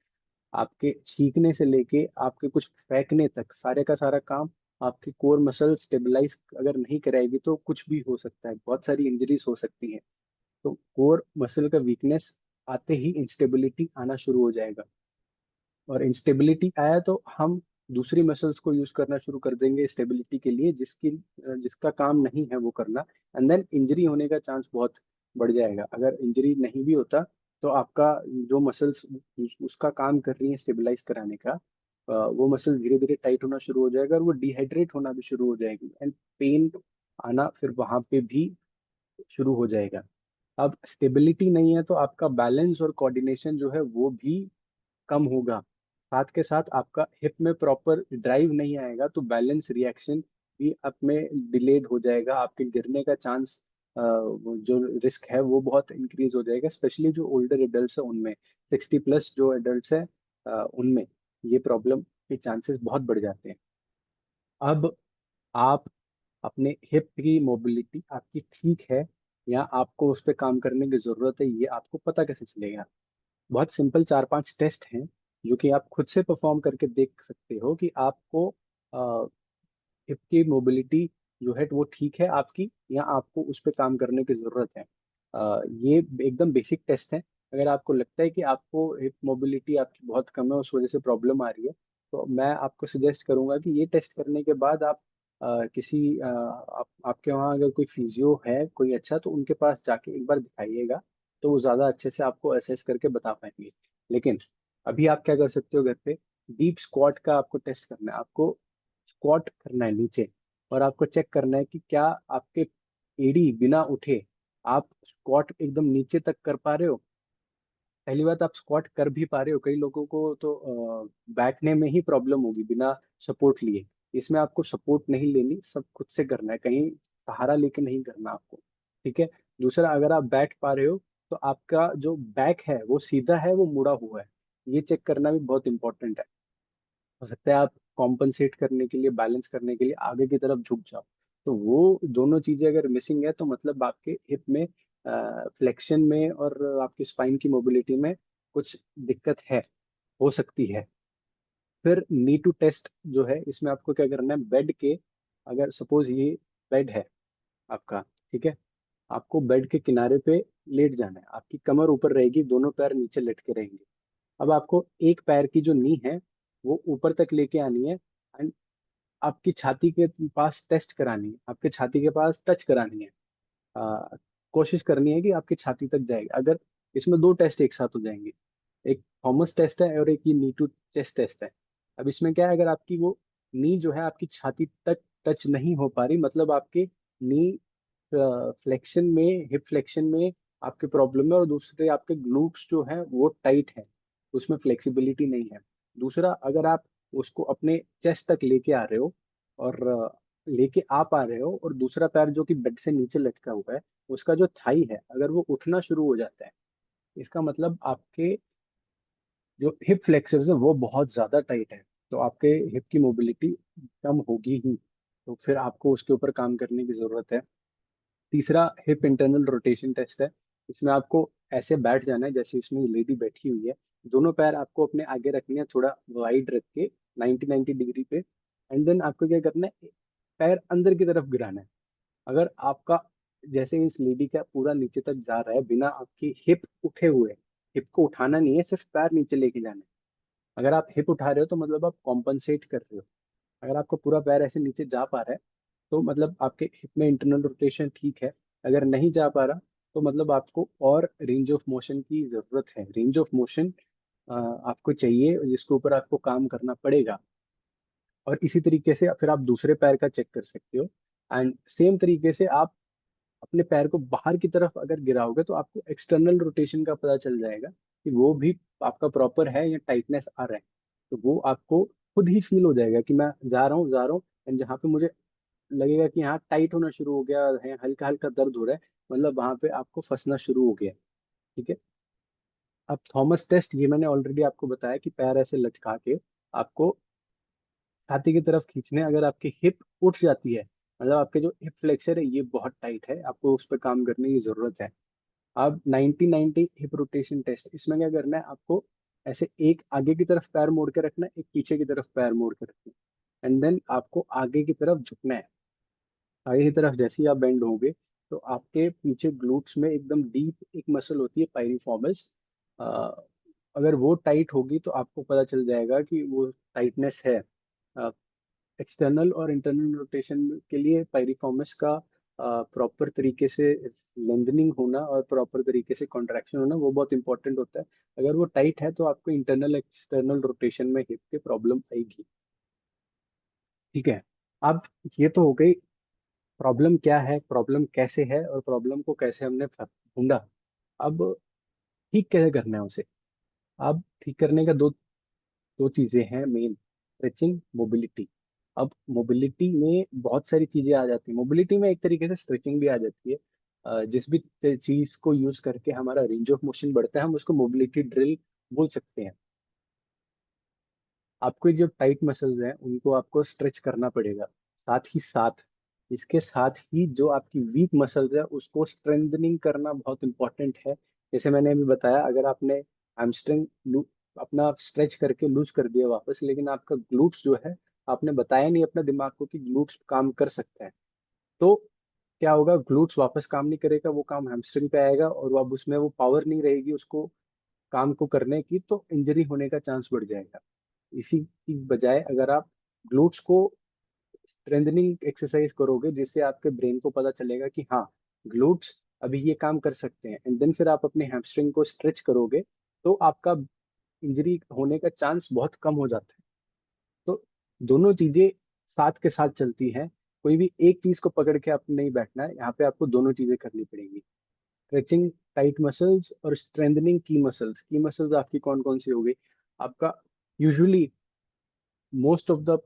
आपके छींकने से लेके आपके कुछ फेंकने तक सारे का सारा काम आपकी कोर मसल स्टेबलाइज अगर नहीं कराएगी तो कुछ भी हो सकता है, बहुत सारी इंजरीज हो सकती हैं। तो कोर मसल का वीकनेस आते ही इंस्टेबिलिटी आना शुरू हो जाएगा, और इंस्टेबिलिटी आया तो हम दूसरी मसल्स को यूज करना शुरू कर देंगे स्टेबिलिटी के लिए, जिसका काम नहीं है वो करना, एंड देन इंजरी होने का चांस बहुत बढ़ जाएगा। अगर इंजरी नहीं भी होता तो आपका जो मसल्स उसका काम कर रही है स्टेबलाइज कराने का, वो मसल धीरे धीरे टाइट होना शुरू हो जाएगा, और वो डिहाइड्रेट होना भी शुरू हो जाएगी, एंड पेन आना फिर वहां पे भी शुरू हो जाएगा। अब स्टेबिलिटी नहीं है तो आपका बैलेंस और कोऑर्डिनेशन जो है वो भी कम होगा। साथ के साथ आपका हिप में प्रॉपर ड्राइव नहीं आएगा तो बैलेंस रिएक्शन भी आप में डिलेड हो जाएगा, आपके गिरने का चांस, जो रिस्क है वो बहुत इंक्रीज हो जाएगा, स्पेशली जो ओल्डर एडल्ट है उनमें, 60+ जो एडल्ट है उनमें ये प्रॉब्लम के चांसेस बहुत बढ़ जाते हैं। अब आप अपने हिप की मोबिलिटी आपकी ठीक है या आपको उस पर काम करने की जरूरत है, ये आपको पता कैसे चलेगा? बहुत सिंपल 4-5 टेस्ट हैं जो कि आप खुद से परफॉर्म करके देख सकते हो कि आपको हिप की मोबिलिटी जो है वो ठीक है आपकी, या आपको उस पर काम करने की जरूरत है। ये एकदम बेसिक टेस्ट है। अगर आपको लगता है कि आपको हिप मोबिलिटी आपकी बहुत कम है, उस वजह से प्रॉब्लम आ रही है, तो मैं आपको सजेस्ट करूंगा कि ये टेस्ट करने के बाद आप आपके वहाँ अगर कोई फिजियो है कोई अच्छा, तो उनके पास जाके एक बार दिखाइएगा, तो वो ज़्यादा अच्छे से आपको असेस करके बता पाएंगे। लेकिन अभी आप क्या कर सकते हो घर पे, डीप स्क्वाट का आपको टेस्ट करना है, आपको स्क्वाट करना है नीचे, और आपको चेक करना है कि क्या आपके एड़ी बिना उठे आप स्क्वाट एकदम नीचे तक कर पा रहे हो। पहली बात, आप स्क्वाट कर भी पा रहे हो, कई लोगों को तो बैठने में ही प्रॉब्लम होगी बिना सपोर्ट लिए। इसमें आपको सपोर्ट नहीं लेनी, सब खुद से करना है, कहीं सहारा लेके नहीं करना आपको। ठीक है। दूसरा, अगर आप बैठ पा रहे हो तो आपका जो बैक है वो सीधा है वो मुड़ा हुआ है, ये चेक करना भी बहुत इंपॉर्टेंट है। हो सकता है आप कॉम्पनसेट करने के लिए, बैलेंस करने के लिए आगे की तरफ झुक जाओ, तो वो दोनों चीजें अगर मिसिंग है तो मतलब आपके हिप में फ्लेक्शन में और आपकी स्पाइन की मोबिलिटी में कुछ दिक्कत है, हो सकती है। फिर नी टू टेस्ट जो है, इसमें आपको क्या करना है, बेड के, अगर सपोज ये बेड है आपका, ठीक है, आपको बेड के किनारे पे लेट जाना है, आपकी कमर ऊपर रहेगी, दोनों पैर नीचे लटके रहेंगे। अब आपको एक पैर की जो नी है वो ऊपर तक लेके आनी है, एंड आपकी छाती के पास टेस्ट करानी है, आपके छाती के पास टच करानी है। आ, कोशिश करनी है कि आपकी छाती तक जाएगी। अगर इसमें दो टेस्ट एक साथ हो जाएंगे, एक थॉमस टेस्ट है और एक ये नी टू चेस्ट टेस्ट है। अब इसमें क्या है, अगर आपकी वो नी जो है आपकी छाती तक टच नहीं हो पा रही, मतलब आपके नी फ्लेक्शन में, हिप फ्लेक्शन में आपके प्रॉब्लम है, और दूसरे आपके ग्लूट्स जो है वो टाइट है, उसमें फ्लेक्सिबिलिटी नहीं है। दूसरा, अगर आप उसको अपने चेस्ट तक लेके आ रहे हो और लेके आ पा रहे हो, और दूसरा पैर जो कि बेड से नीचे लटका हुआ है, उसका जो थाई है अगर वो उठना शुरू हो जाता है, इसका मतलब आपके जो हिप फ्लेक्सर्स है वो बहुत ज्यादा टाइट है, तो आपके हिप की मोबिलिटी कम होगी ही, तो फिर आपको उसके ऊपर काम करने की जरूरत है। तीसरा हिप इंटरनल रोटेशन टेस्ट है। इसमें आपको ऐसे बैठ जाना है जैसे इसमें लेडी बैठी हुई है, दोनों पैर आपको अपने आगे रखने हैं थोड़ा वाइड रख के 90 डिग्री पे, एंड देन आपको क्या करना है, पैर अंदर की तरफ गिराना है। अगर आपका जैसे इस लेडी का पूरा नीचे तक जा रहा है बिना आपकी हिप उठे हुए, हिप को उठाना नहीं है, सिर्फ पैर नीचे लेके जाना है। अगर आप हिप उठा रहे हो तो मतलब आप कॉम्पनसेट कर रहे हो। अगर आपको पूरा पैर ऐसे नीचे जा पा रहा है तो मतलब आपके हिप में इंटरनल रोटेशन ठीक है। अगर नहीं जा पा रहा तो मतलब आपको और रेंज ऑफ मोशन की जरूरत है। रेंज ऑफ मोशन आपको चाहिए जिसके ऊपर आपको काम करना पड़ेगा। और इसी तरीके से फिर आप दूसरे पैर का चेक कर सकते हो, एंड सेम तरीके से आप अपने पैर को बाहर की तरफ अगर गिराओगे तो आपको एक्सटर्नल रोटेशन का पता चल जाएगा कि वो भी आपका प्रॉपर है या टाइटनेस आ रहा है। तो वो आपको खुद ही फील हो जाएगा कि मैं जा रहा हूँ एंड जहाँ पे मुझे लगेगा कि हाँ टाइट होना शुरू हो गया है, हल्का हल्का दर्द हो रहा है, मतलब वहां पे आपको फंसना शुरू हो गया है। ठीक है। अब थॉमस टेस्ट ये मैंने ऑलरेडी आपको बताया कि पैर ऐसे लटका के आपको छाती की तरफ खींचने, अगर आपकी हिप उठ जाती है मतलब आपके जो हिप फ्लेक्सर है ये बहुत टाइट है, आपको उस पर काम करने की जरूरत है। अब 90-90 हिप रोटेशन टेस्ट, इसमें क्या करना है आपको, ऐसे एक आगे की तरफ पैर मोड़ के रखना है, एक पीछे की तरफ पैर मोड़ के रखना है, एंड देन आपको आगे की तरफ झुकना है। आगे की तरफ जैसे ही आप बेंड होगे तो आपके पीछे ग्लूट्स में एकदम डीप एक मसल होती है पायरिफॉर्मिस, अगर वो टाइट होगी तो आपको पता चल जाएगा कि वो टाइटनेस है। एक्सटर्नल और इंटरनल रोटेशन के लिए पायरिफॉर्मिस का प्रॉपर तरीके से लेंथनिंग होना और प्रॉपर तरीके से कॉन्ट्रैक्शन होना वो बहुत इंपॉर्टेंट होता है। अगर वो टाइट है तो आपको इंटरनल एक्सटर्नल रोटेशन में हिप के प्रॉब्लम आएगी। ठीक है। अब ये तो हो गई प्रॉब्लम क्या है, प्रॉब्लम कैसे है और प्रॉब्लम को कैसे हमने ढूंढा। अब ठीक कैसे करना है उसे। अब ठीक करने का दो दो चीजें हैं मेन, स्ट्रेचिंग, मोबिलिटी। अब मोबिलिटी में बहुत सारी चीजें आ जाती है, मोबिलिटी में एक तरीके से स्ट्रेचिंग भी आ जाती है। जिस भी चीज को यूज करके हमारा रेंज ऑफ मोशन बढ़ता है हम उसको मोबिलिटी ड्रिल बोल सकते हैं। आपको जो टाइट मसल्स हैं उनको आपको स्ट्रेच करना पड़ेगा, साथ ही साथ इसके साथ ही जो आपकी वीक मसल्स है उसको स्ट्रेंथनिंग करना बहुत इंपॉर्टेंट है। जैसे मैंने अभी बताया, अगर आपने हैमस्ट्रिंग अपना स्ट्रेच करके लूज कर दिया वापस, लेकिन आपका ग्लूट्स जो है, आपने बताया नहीं अपने दिमाग को कि ग्लूट्स काम कर सकता है, तो क्या होगा, ग्लूट्स वापस काम नहीं करेगा, वो काम हैमस्ट्रिंग पे आएगा और वो अब उसमें वो पावर नहीं रहेगी उसको काम को करने की, तो इंजरी होने का चांस बढ़ जाएगा। इसी की बजाय अगर आप ग्लूट्स को स्ट्रेंथनिंग एक्सरसाइज करोगे जिससे आपके ब्रेन को पता चलेगा कि हाँ ग्लूट्स अभी ये काम कर सकते हैं, एंड देन फिर आप अपने हैमस्ट्रिंग को स्ट्रेच करोगे तो आपका इंजरी होने का चांस बहुत कम हो जाता है। तो दोनों चीजें साथ के साथ चलती हैं, कोई भी एक चीज को पकड़ के आपको नहीं बैठना है, यहाँ पे आपको दोनों चीजें करनी पड़ेंगी। स्ट्रेचिंग टाइट मसल्स और स्ट्रेंथनिंग की मसल्स। की मसल्स आपकी कौन कौन सी हो गई, आपका usually most of the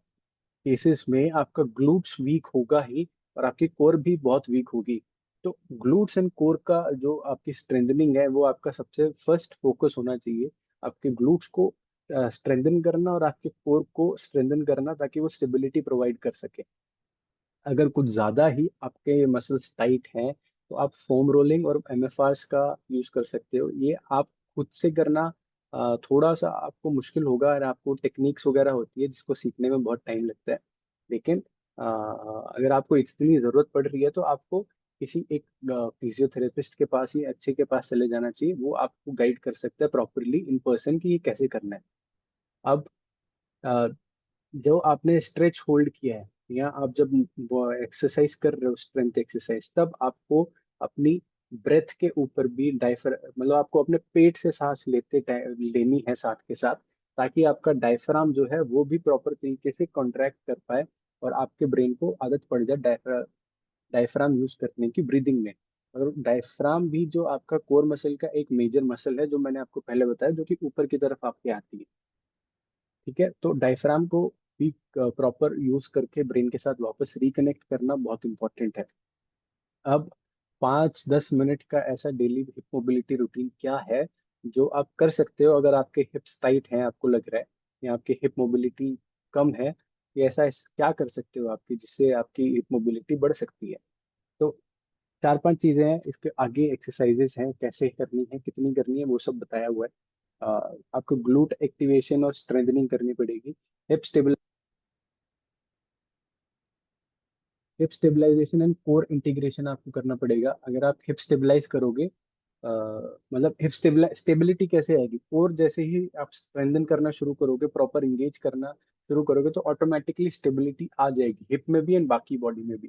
cases में आपका ग्लूट्स वीक होगा ही और आपकी कोर भी बहुत वीक होगी। तो ग्लूट्स एंड कोर का जो आपकी स्ट्रेंथनिंग है वो आपका सबसे फर्स्ट फोकस होना चाहिए। आपके ग्लूट्स को स्ट्रेंथन करना और आपके कोर को स्ट्रेंथन करना ताकि वो स्टेबिलिटी प्रोवाइड कर सके। अगर कुछ ज़्यादा ही आपके मसल्स टाइट हैं तो आप फोम रोलिंग और एमएफआरस का यूज कर सकते हो। ये आप खुद से करना थोड़ा सा आपको मुश्किल होगा और आपको टेक्निक्स वगैरह होती है जिसको सीखने में बहुत टाइम लगता है। लेकिन अगर आपको इतनी ज़रूरत पड़ रही है तो आपको किसी एक फिजियोथेरेपिस्ट के पास ही अच्छे के पास चले जाना चाहिए, वो आपको गाइड कर सकता है प्रॉपरली इन पर्सन कि ये कैसे करना है। अब जो आपने स्ट्रेच होल्ड किया है या आप जब एक्सरसाइज कर रहे हो स्ट्रेंथ एक्सरसाइज, तब आपको अपनी ब्रेथ के ऊपर भी डायफर मतलब आपको अपने पेट से सांस लेनी है साथ के साथ, ताकि आपका डायफ्राम जो है वो भी प्रॉपर तरीके से कॉन्ट्रैक्ट कर पाए और आपके ब्रेन को आदत पड़ जाए डायफ्राम यूज करने की ब्रीदिंग में। और डायफ्राम भी जो आपका कोर मसल का एक मेजर मसल है जो मैंने आपको पहले बताया, जो कि ऊपर की तरफ आपके आती है। ठीक है, तो डायफ्राम को भी प्रॉपर यूज करके ब्रेन के साथ वापस रिकनेक्ट करना बहुत इंपॉर्टेंट है। अब 5-10 मिनट का ऐसा डेली हिप मोबिलिटी रूटीन क्या है जो आप कर सकते हो अगर आपके हिप्स टाइट हैं, आपको लग रहा है या आपकी हिप मोबिलिटी कम है, ये ऐसा क्या कर सकते हो आपकी जिससे आपकी हिप मोबिलिटी बढ़ सकती है। तो 4-5 चीजें हैं, इसके आगे एक्सरसाइजेस हैं, कैसे करनी है, कितनी करनी है, वो सब बताया हुआ है। आपको ग्लूट एक्टिवेशन और स्ट्रेंथनिंग करनी पड़ेगी। Hip hip stabilisation and core integration आपको करना पड़ेगा। अगर आप हिप स्टेबलाइज करोगे, मतलब हिप स्टेबिलिटी कैसे आएगी, कोर जैसे ही आप स्ट्रेंथन करना शुरू करोगे, प्रॉपर इंगेज करना शुरू करोगे, तो ऑटोमेटिकली स्टेबिलिटी आ जाएगी हिप में भी एंड बाकी बॉडी में भी।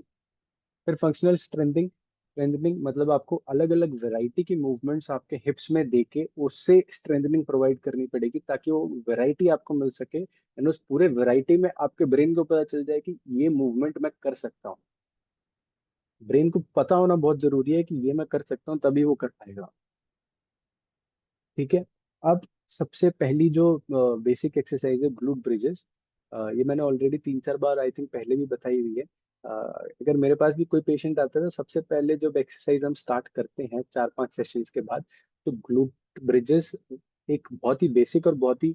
फिर फंक्शनल स्ट्रेंथनिंग स्ट्रेंथनिंग मतलब आपको अलग अलग वैरायटी की मूवमेंट्स आपके हिप्स में देके उससे स्ट्रेंथनिंग प्रोवाइड करनी पड़ेगी, ताकि वो वैरायटी आपको मिल सके एंड उस पूरे वैरायटी में आपके ब्रेन को पता चल जाए कि ये मूवमेंट मैं कर सकता हूँ। ब्रेन को पता होना बहुत जरूरी है कि ये मैं कर सकता हूँ, तभी वो कर पाएगा। ठीक है। अब सबसे पहली जो बेसिक एक्सरसाइज है ग्लूट ब्रिजेस, ये मैंने ऑलरेडी 3-4 बार आई थिंक पहले भी बताई हुई है। अगर मेरे पास भी कोई पेशेंट आता है तो सबसे पहले जब एक्सरसाइज हम स्टार्ट करते हैं 4-5 सेशंस के बाद, तो ग्लूट ब्रिजेस एक बहुत ही बेसिक और बहुत ही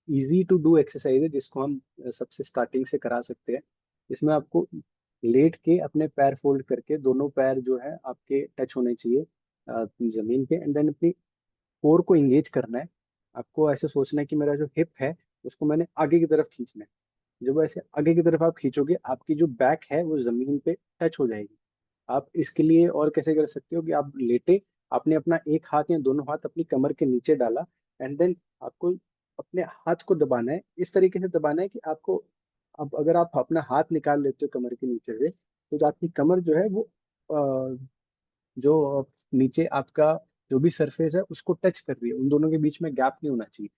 इजी टू डू एक्सरसाइज है जिसको हम सबसे स्टार्टिंग से करा सकते हैं। इसमें आपको लेट के अपने पैर फोल्ड करके दोनों पैर जो है आपके टच होने चाहिए जमीन पे, एंड देन अपनी कोर को इंगेज करना है। आपको ऐसे सोचना है कि मेरा जो हिप है उसको मैंने आगे की तरफ खींचना है। जब ऐसे आगे की तरफ आप खींचोगे, आपकी जो बैक है वो जमीन पे टच हो जाएगी। आप इसके लिए और कैसे कर सकते हो कि आप लेटे, आपने अपना एक हाथ या दोनों हाथ अपनी कमर के नीचे डाला, एंड देन आपको अपने हाथ को दबाना है, इस तरीके से दबाना है कि आपको, अब अगर आप अपना हाथ निकाल लेते हो कमर के नीचे से, तो जो आपकी कमर जो है वो जो नीचे आपका जो भी सरफेस है उसको टच कर रही है, उन दोनों के बीच में गैप नहीं होना चाहिए।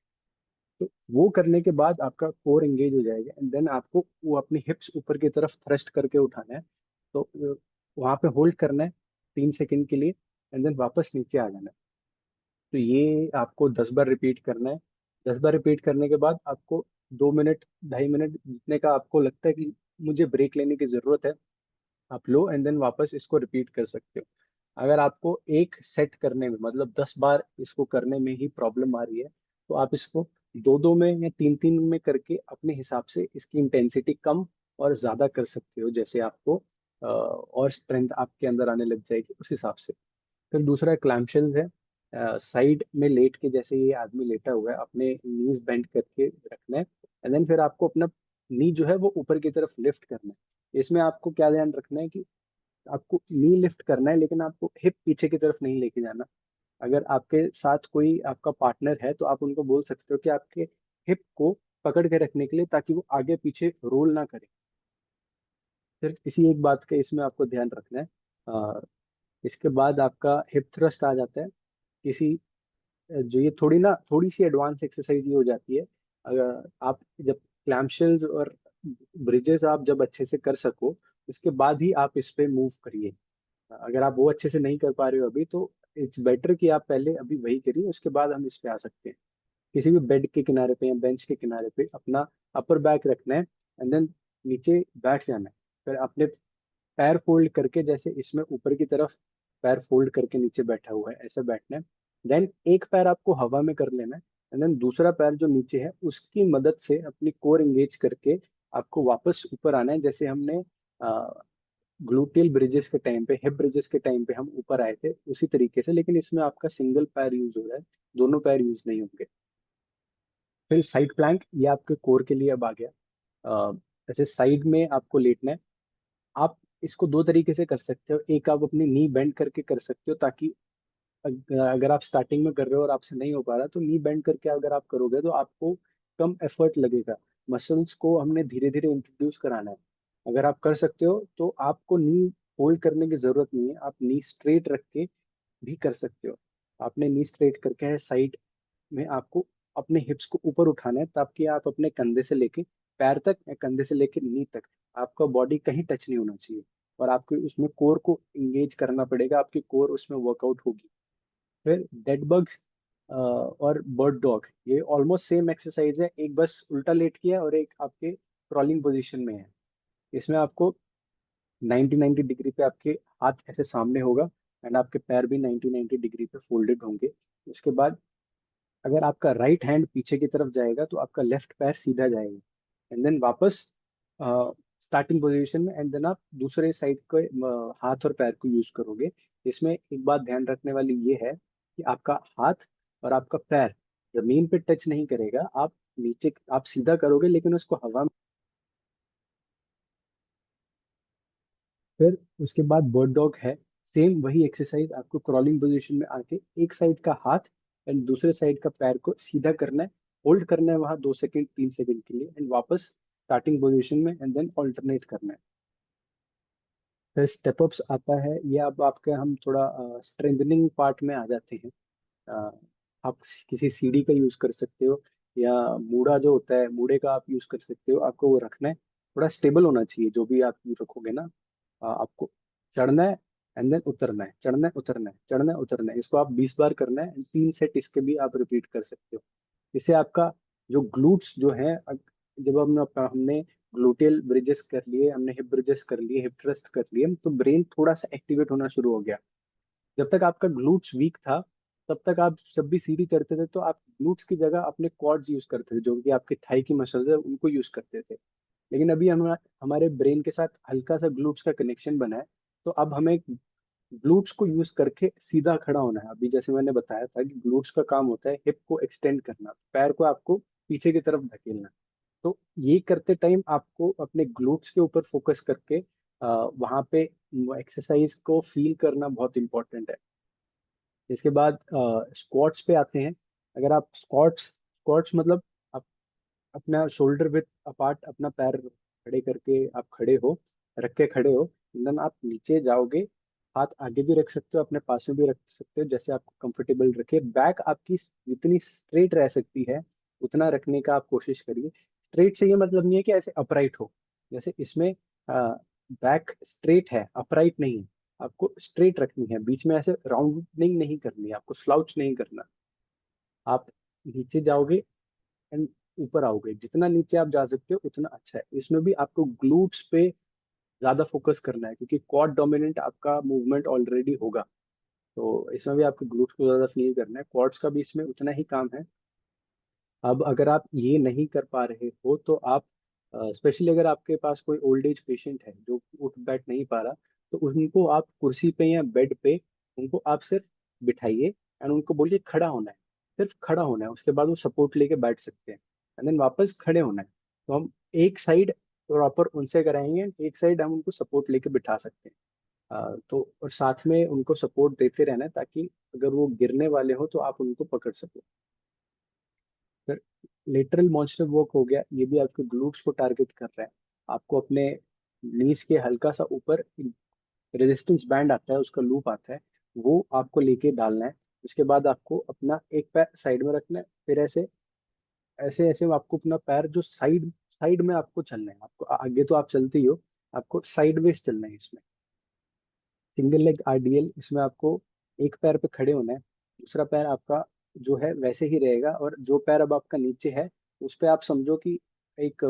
तो वो करने के बाद आपका कोर एंगेज हो जाएगा, एंड देन आपको वो अपनी हिप्स ऊपर की तरफ थ्रस्ट करके उठाना है। तो वहां पे होल्ड करना है 3 सेकंड के लिए, एंड देन वापस नीचे आ जाना है। तो ये आपको 10 बार रिपीट करना है। 10 बार रिपीट करने के बाद आपको 2 मिनट 2.5 मिनट जितने का आपको लगता है कि मुझे ब्रेक लेने की जरूरत है, आप लो, एंड देन वापस इसको रिपीट कर सकते हो। अगर आपको एक सेट करने में मतलब 10 बार इसको करने में ही प्रॉब्लम आ रही है, तो आप इसको 2-2 में या 3-3 में करके अपने हिसाब से इसकी इंटेंसिटी कम और ज्यादा कर सकते हो, जैसे आपको और स्ट्रेंथ आपके अंदर आने लग जाएगी उस हिसाब से। फिर दूसरा क्लैम्पशेल्स है। साइड में लेट के, जैसे ये आदमी लेटा हुआ है, अपने नीज बेंड करके रखना है, एंड देन फिर आपको अपना नी जो है वो ऊपर की तरफ लिफ्ट करना है। इसमें आपको क्या ध्यान रखना है कि आपको नी लिफ्ट करना है, लेकिन आपको हिप पीछे की तरफ नहीं लेके जाना। अगर आपके साथ कोई आपका पार्टनर है तो आप उनको बोल सकते हो कि आपके हिप को पकड़ के रखने के लिए, ताकि वो आगे पीछे रोल ना करे। सिर्फ इसी एक बात का इसमें आपको ध्यान रखना है। इसके बाद आपका हिप थ्रस्ट आ जाता है। किसी जो ये थोड़ी सी एडवांस एक्सरसाइज ये हो जाती है। अगर आप जब क्लैम्पशेल्स और ब्रिजेस आप जब अच्छे से कर सको, उसके बाद ही आप इस पे मूव करिए। अगर आप वो अच्छे से नहीं कर पा रहे हो अभी, तो इट्स बेटर कि आप पहले अभी वही करिए, उसके बाद हम इस पे आ सकते हैं। किसी भी बेड के किनारे पे या बेंच के किनारे पे अपना अपर बैक रखना है, एंड देन नीचे बैठ जाना है। फिर अपने पैर फोल्ड करके, जैसे इसमें ऊपर की तरफ पैर फोल्ड करके नीचे बैठा हुआ है ऐसे बैठना है। देन एक पैर आपको हवा में कर लेना है, एंड देन दूसरा पैर जो नीचे है उसकी मदद से अपनी कोर एंगेज करके आपको वापस ऊपर आना है, जैसे हमने ग्लूटियल ब्रिजेस के टाइम पे, हिप ब्रिजेस के टाइम पे हम ऊपर आए थे उसी तरीके से, लेकिन इसमें आपका सिंगल पैर यूज हो रहा है, दोनों पैर यूज नहीं होंगे। फिर साइड प्लैंक, ये आपके कोर के लिए अब आ गया। ऐसे साइड में आपको लेटना है। आप इसको 2 तरीके से कर सकते हो। एक, आप अपनी नी बेंड करके कर सकते हो, ताकि अगर आप स्टार्टिंग में कर रहे हो और आपसे नहीं हो पा रहा, तो नी बेंड करके अगर आप करोगे तो आपको कम एफर्ट लगेगा। मसल्स को हमने धीरे धीरे इंट्रोड्यूस कराना है। अगर आप कर सकते हो तो आपको नी होल्ड करने की जरूरत नहीं है, आप नी स्ट्रेट रख के भी कर सकते हो। आपने नी स्ट्रेट करके है, साइड में आपको अपने हिप्स को ऊपर उठाना है, ताकि आप अपने कंधे से लेके पैर तक या कंधे से लेके नी तक आपका बॉडी कहीं टच नहीं होना चाहिए। और आपको उसमें कोर को इंगेज करना पड़ेगा, आपकी कोर उसमें वर्कआउट होगी। फिर डेड बग्स और बर्ड डॉग, ये ऑलमोस्ट सेम एक्सरसाइज है, एक बस उल्टा लेट किया और एक आपके क्रॉलिंग पोजीशन में है। इसमें आपको 90 डिग्री पे आपके हाथ ऐसे सामने होगा, एंड आपके पैर भी 90 डिग्री पे फोल्डेड होंगे। उसके बाद अगर आपका राइट हैंड पीछे की तरफ जाएगा तो आपका लेफ्ट पैर सीधा जाएगा, एंड देन वापस स्टार्टिंग पोजीशन में, एंड देन आप दूसरे साइड के हाथ और पैर को यूज करोगे। इसमें एक बात ध्यान रखने वाली ये है कि आपका हाथ और आपका पैर जमीन पे टच नहीं करेगा। आप नीचे आप सीधा करोगे लेकिन उसको हवा में। फिर उसके बाद बर्ड डॉग है, सेम वही एक्सरसाइज आपको क्रॉलिंग पोजीशन में आके एक साइड का हाथ एंड दूसरे साइड का पैर को सीधा करना है, होल्ड करना है वहां 2 सेकंड 3 सेकंड के लिए, एंड वापस स्टार्टिंग पोजीशन में, एंड देन ऑल्टरनेट करना है। फिर स्टेप अप्स आता है, ये अब आपके हम थोड़ा स्ट्रेंथनिंग पार्ट में आ जाते हैं। अ, आप किसी सीढ़ी का यूज कर सकते हो, या मूढ़ा जो होता है मूढ़े का आप यूज कर सकते हो। आपको वो रखना है, थोड़ा स्टेबल होना चाहिए जो भी आप रखोगे ना। आपको चढ़ना है एंड देन उतरना है, चढ़ना है उतरना है, चढ़ना है उतरना है। इसको आप 20 बार करना है, and 3 सेट इसके भी आप रिपीट कर सकते हो। इससे आपका जो ग्लूट्स जो है, जब हमने ग्लूटियल ब्रिजेस कर लिए, हमने हिप ब्रिजेस कर लिए, हिप थ्रस्ट कर लिए, तो ब्रेन थोड़ा सा एक्टिवेट होना शुरू हो गया। जब तक आपका ग्लूट्स वीक था, तब तक आप जब भी सीढ़ी चढ़ते थे तो आप ग्लूट्स की जगह अपने क्वाड्स यूज करते थे, जो कि आपके थाई की मसल्स है उनको यूज करते थे। लेकिन अभी हम हमारे ब्रेन के साथ हल्का सा ग्लूट्स का कनेक्शन बना है, तो अब हमें ग्लूट्स को यूज करके सीधा खड़ा होना है। अभी जैसे मैंने बताया था कि ग्लूट्स का काम होता है हिप को एक्सटेंड करना, पैर को आपको पीछे की तरफ धकेलना। तो ये करते टाइम आपको अपने ग्लूट्स के ऊपर फोकस करके वहां पे एक्सरसाइज को फील करना बहुत इंपॉर्टेंट है। इसके बाद स्क्वाट्स पे आते हैं। अगर आप स्क्वाट्स स्क्वाट्स मतलब आप अपना शोल्डर विथ अपार्ट अपना पैर खड़े करके आप खड़े हो, रख के खड़े हो, देन आप नीचे जाओगे। हाथ आगे भी रख सकते हो, अपने पास में भी रख सकते हो, जैसे आपको कंफर्टेबल रखे। बैक आपकी जितनी स्ट्रेट रह सकती है उतना रखने का आप कोशिश करिए। स्ट्रेट से ये मतलब नहीं है कि ऐसे अपराइट हो, जैसे इसमें बैक स्ट्रेट है, अपराइट नहीं है। आपको स्ट्रेट रखनी है, बीच में ऐसे राउंडिंग नहीं करनी है, आपको स्लाउच नहीं करना। आप नीचे जाओगे एंड ऊपर आओगे, जितना नीचे आप जा सकते हो उतना अच्छा है। इसमें भी आपको ग्लूट्स पे ज्यादा फोकस करना है, क्योंकि क्वाड डोमिनेंट आपका मूवमेंट ऑलरेडी होगा। तो इसमें भी आपको ग्लूट्स को ज्यादा फील करना है, क्वाड्स का भी इसमें उतना ही काम है। अब अगर आप ये नहीं कर पा रहे हो तो आप, स्पेशली अगर आपके पास कोई ओल्ड एज पेशेंट है जो उठ बैठ नहीं पा रहा, तो उनको आप कुर्सी पे या बेड पे उनको आप सिर्फ बिठाइए, एंड उनको बोलिए खड़ा होना है। सिर्फ खड़ा होना है, उसके बाद वो सपोर्ट लेके बैठ सकते हैं, एंड देन वापस खड़े होना है। तो हम एक साइड प्रॉपर उनसे कराएंगे, एक साइड हम उनको सपोर्ट लेके बिठा सकते हैं। तो और साथ में उनको सपोर्ट देते रहना है, ताकि अगर वो गिरने वाले हो तो आप उनको पकड़ सको। फिर लेटरल मॉन्स्टर वॉक हो गया, ये भी आपके ग्लूट्स को टारगेट कर रहा है। आपको अपने नीज के हल्का सा ऊपर रेजिस्टेंस बैंड आता है, उसका लूप आता है, वो आपको लेके डालना है। उसके बाद आपको अपना एक पैर साइड में रखना है, फिर ऐसे ऐसे ऐसे आपको अपना पैर जो साइड साइड में आपको चलना है। आपको आगे तो आप चलते ही हो, आपको साइड वेज चलना है इसमें। सिंगल लेग आरडीएल, इसमें आपको एक पैर पे खड़े होना है, दूसरा पैर आपका जो है वैसे ही रहेगा, और जो पैर अब आपका नीचे है उस पे आप समझो कि एक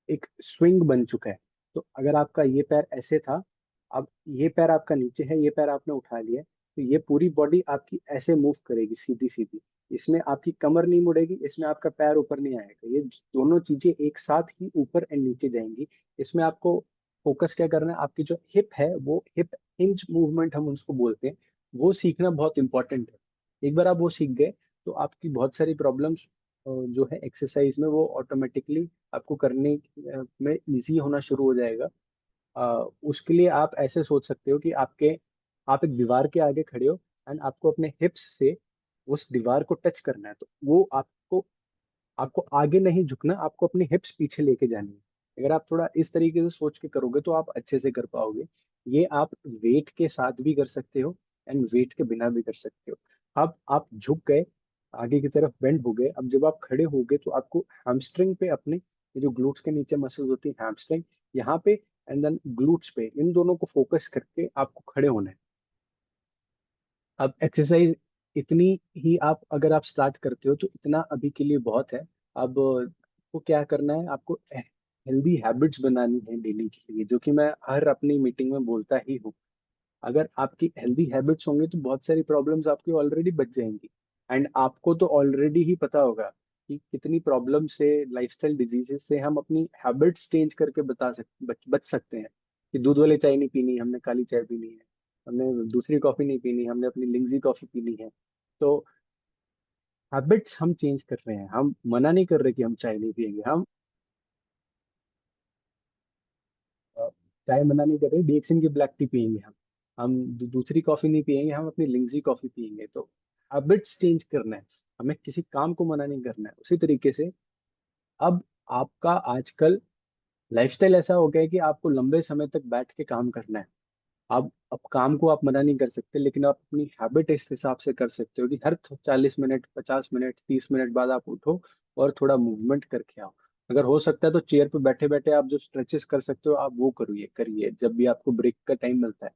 एक स्विंग बन चुका है। तो अगर आपका ये पैर ऐसे था, अब ये पैर आपका नीचे है, ये पैर आपने उठा लिया है, तो ये पूरी बॉडी आपकी ऐसे मूव करेगी सीधी सीधी। इसमें आपकी कमर नहीं मुड़ेगी, इसमें आपका पैर ऊपर नहीं आएगा, ये दोनों चीजें एक साथ ही ऊपर एंड नीचे जाएंगी। इसमें आपको फोकस क्या करना है, आपकी जो हिप है वो हिप हिंज मूवमेंट हम उसको बोलते हैं, वो सीखना बहुत इंपॉर्टेंट है। एक बार आप वो सीख गए तो आपकी बहुत सारी प्रॉब्लम्स जो है एक्सरसाइज में वो ऑटोमेटिकली आपको करने में इजी होना शुरू हो जाएगा। उसके लिए आप ऐसे सोच सकते हो कि आप एक दीवार के आगे खड़े हो, एंड आपको अपने हिप्स से उस दीवार को टच करना है। तो वो आपको आपको आगे नहीं झुकना, आपको अपनी हिप्स पीछे लेके जानी है। अगर आप थोड़ा इस तरीके से सोच के करोगे तो आप अच्छे से कर पाओगे। ये आप वेट के साथ भी कर सकते हो एंड वेट के बिना भी कर सकते हो। अब आप झुक गए, आगे की तरफ बेंड हो गए, अब जब आप खड़े हो गए तो आपको हैमस्ट्रिंग पे अपने ये जो ग्लूट्स के नीचे मसल्स होती है हैमस्ट्रिंग, यहाँ पे एंड देन ग्लूट्स पे, इन दोनों को फोकस करके आपको खड़े होना है। अब एक्सरसाइज इतनी ही आप अगर आप स्टार्ट करते हो तो इतना अभी के लिए बहुत है। अब को क्या करना है, आपको हेल्दी हैबिट्स बनानी है डेली के लिए, जो कि मैं हर अपनी मीटिंग में बोलता ही हूँ। अगर आपकी हेल्दी हैबिट्स होंगे तो बहुत सारी प्रॉब्लम्स आपकी ऑलरेडी बच जाएंगी। एंड आपको तो ऑलरेडी ही पता होगा कि कितनी प्रॉब्लम से, लाइफस्टाइल डिजीजेस से हम अपनी हैबिट्स चेंज करके बच सकते हैं। कि दूध वाली चाय नहीं पीनी, हमने काली चाय पीनी है। हमने दूसरी कॉफी नहीं पीनी, हमने अपनी लिंगजी कॉफी पीनी है। तो हैबिट्स हम चेंज कर रहे हैं, हम मना नहीं कर रहे कि हम चाय नहीं पियेंगे। हम अ, चाय मना नहीं कर रहे, डिएक्सिन की ब्लैक टी पियेंगे हम दूसरी कॉफी नहीं पियेंगे, हम अपनी लिंगजी कॉफी पियेंगे। तो हैबिट्स चेंज करना है, हमें किसी काम को मना नहीं करना है। उसी तरीके से अब आपका आजकल लाइफस्टाइल ऐसा हो गया है कि आपको लंबे समय तक बैठ के काम करना है। अब काम को आप मना नहीं कर सकते, लेकिन आप अपनी हैबिट इस हिसाब से कर सकते हो कि हर 40 मिनट, 50 मिनट, 30 मिनट बाद आप उठो और थोड़ा मूवमेंट करके आओ। अगर हो सकता है तो चेयर पे बैठे बैठे आप जो स्ट्रेचेस कर सकते हो, आप वो करिए करिए जब भी आपको ब्रेक का टाइम मिलता है।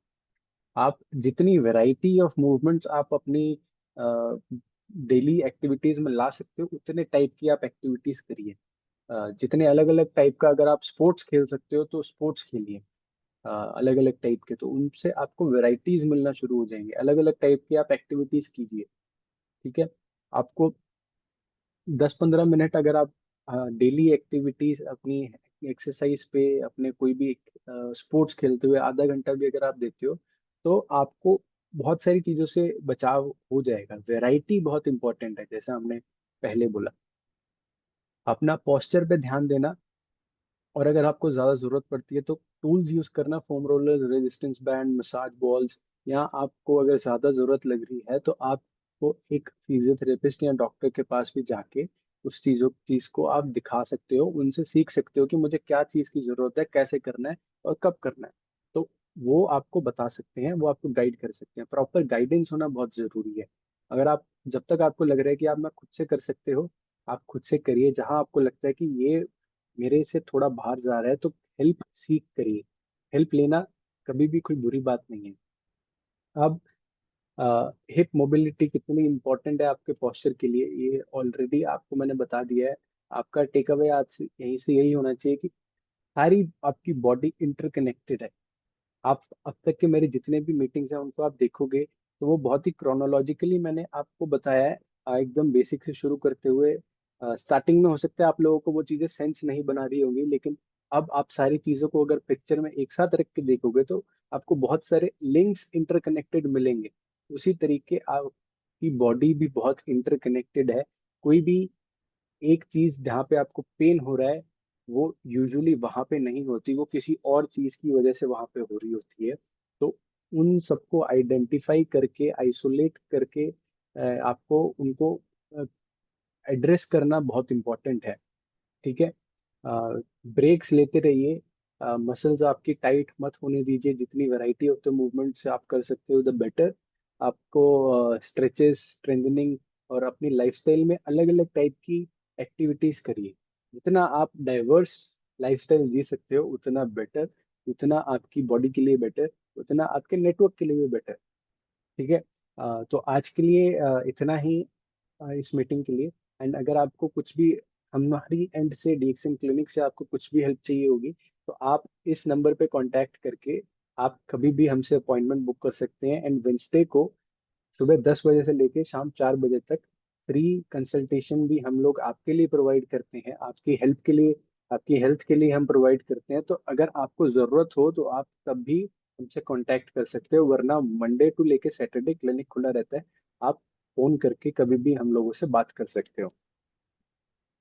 आप जितनी वैरायटी ऑफ मूवमेंट्स आप अपनी डेली एक्टिविटीज में ला सकते हो, उतने टाइप की आप एक्टिविटीज करिए। जितने अलग अलग टाइप का, अगर आप स्पोर्ट्स खेल सकते हो तो स्पोर्ट्स खेलिए अलग अलग टाइप के। तो उनसे आपको वैरायटीज मिलना शुरू हो जाएंगे, अलग अलग टाइप की आप एक्टिविटीज कीजिए। ठीक है। आपको 10-15 मिनट अगर आप डेली एक्टिविटीज अपनी एक्सरसाइज पे, अपने कोई भी स्पोर्ट्स खेलते हुए आधा घंटा भी अगर आप देते हो, तो आपको बहुत सारी चीजों से बचाव हो जाएगा। वैरायटी बहुत इंपॉर्टेंट है, जैसे हमने पहले बोला। अपना पोस्चर पे ध्यान देना, और अगर आपको ज़्यादा ज़रूरत पड़ती है तो टूल्स यूज़ करना, foam rollers, resistance band, massage balls. या आपको अगर ज़्यादा ज़रूरत लग रही है तो आपको एक फिजियोथेरेपिस्ट या डॉक्टर के पास भी जाके उस चीज़ को आप दिखा सकते हो, उनसे सीख सकते हो कि मुझे क्या चीज़ की ज़रूरत है, कैसे करना है और कब करना है। तो वो आपको बता सकते हैं, वो आपको गाइड कर सकते हैं। प्रॉपर गाइडेंस होना बहुत ज़रूरी है। अगर आप, जब तक आपको लग रहा है कि आप मैं खुद से कर सकते हो, आप खुद से करिए। जहां आपको लगता है कि ये मेरे से थोड़ा बाहर जा रहा है, तो हेल्प सीख करिए। हेल्प लेना कभी भी कोई बुरी बात नहीं है। अब हिप मोबिलिटी कितनी इंपॉर्टेंट है आपके पोस्चर के लिए, ये ऑलरेडी आपको मैंने बता दिया है। आपका टेक अवे आज से यहीं से यही होना चाहिए कि सारी आपकी बॉडी इंटरकनेक्टेड है। आप अब तक के मेरे जितने भी मीटिंग्स हैं उनको आप देखोगे तो वो बहुत ही क्रोनोलॉजिकली मैंने आपको बताया है। एकदम बेसिक से शुरू करते हुए स्टार्टिंग में हो सकता है आप लोगों को वो चीज़ें सेंस नहीं बना रही होंगी, लेकिन अब आप सारी चीज़ों को अगर पिक्चर में एक साथ रख के देखोगे तो आपको बहुत सारे लिंक्स इंटरकनेक्टेड मिलेंगे। उसी तरीके आपकी बॉडी भी बहुत इंटरकनेक्टेड है। कोई भी एक चीज जहाँ पे आपको पेन हो रहा है, वो यूजुअली वहां पे नहीं होती, वो किसी और चीज की वजह से वहां पे हो रही होती है। तो उन सबको आइडेंटिफाई करके, आइसोलेट करके आपको उनको एड्रेस करना बहुत इंपॉर्टेंट है। ठीक है। ब्रेक्स लेते रहिए, मसल्स आपकी टाइट मत होने दीजिए। जितनी वैरायटी ऑफ द मूवमेंट से आप कर सकते हो द बेटर। आपको स्ट्रेचेस, स्ट्रेंथनिंग और अपनी लाइफस्टाइल में अलग अलग टाइप की एक्टिविटीज करिए। जितना आप डाइवर्स लाइफस्टाइल जी सकते हो उतना बेटर, उतना आपकी बॉडी के लिए बेटर, उतना आपके नेटवर्क के लिए भी बेटर। ठीक है। तो आज के लिए इतना ही, इस मीटिंग के लिए। एंड अगर आपको कुछ भी हमारी एंड से, डीएक्सएम क्लिनिक से आपको कुछ भी हेल्प चाहिए होगी, तो आप इस नंबर पे कांटेक्ट करके आप कभी भी हमसे अपॉइंटमेंट बुक कर सकते हैं। एंड वेंसडे को सुबह 10 बजे से लेके शाम 4 बजे तक फ्री कंसल्टेशन भी हम लोग आपके लिए प्रोवाइड करते हैं, आपकी हेल्प के लिए, आपकी हेल्थ के लिए हम प्रोवाइड करते हैं। तो अगर आपको ज़रूरत हो तो आप तब भी हमसे कांटेक्ट कर सकते हो, वरना मंडे टू लेके सैटरडे क्लिनिक खुला रहता है। आप फोन करके कभी भी हम लोगों से बात कर सकते हो।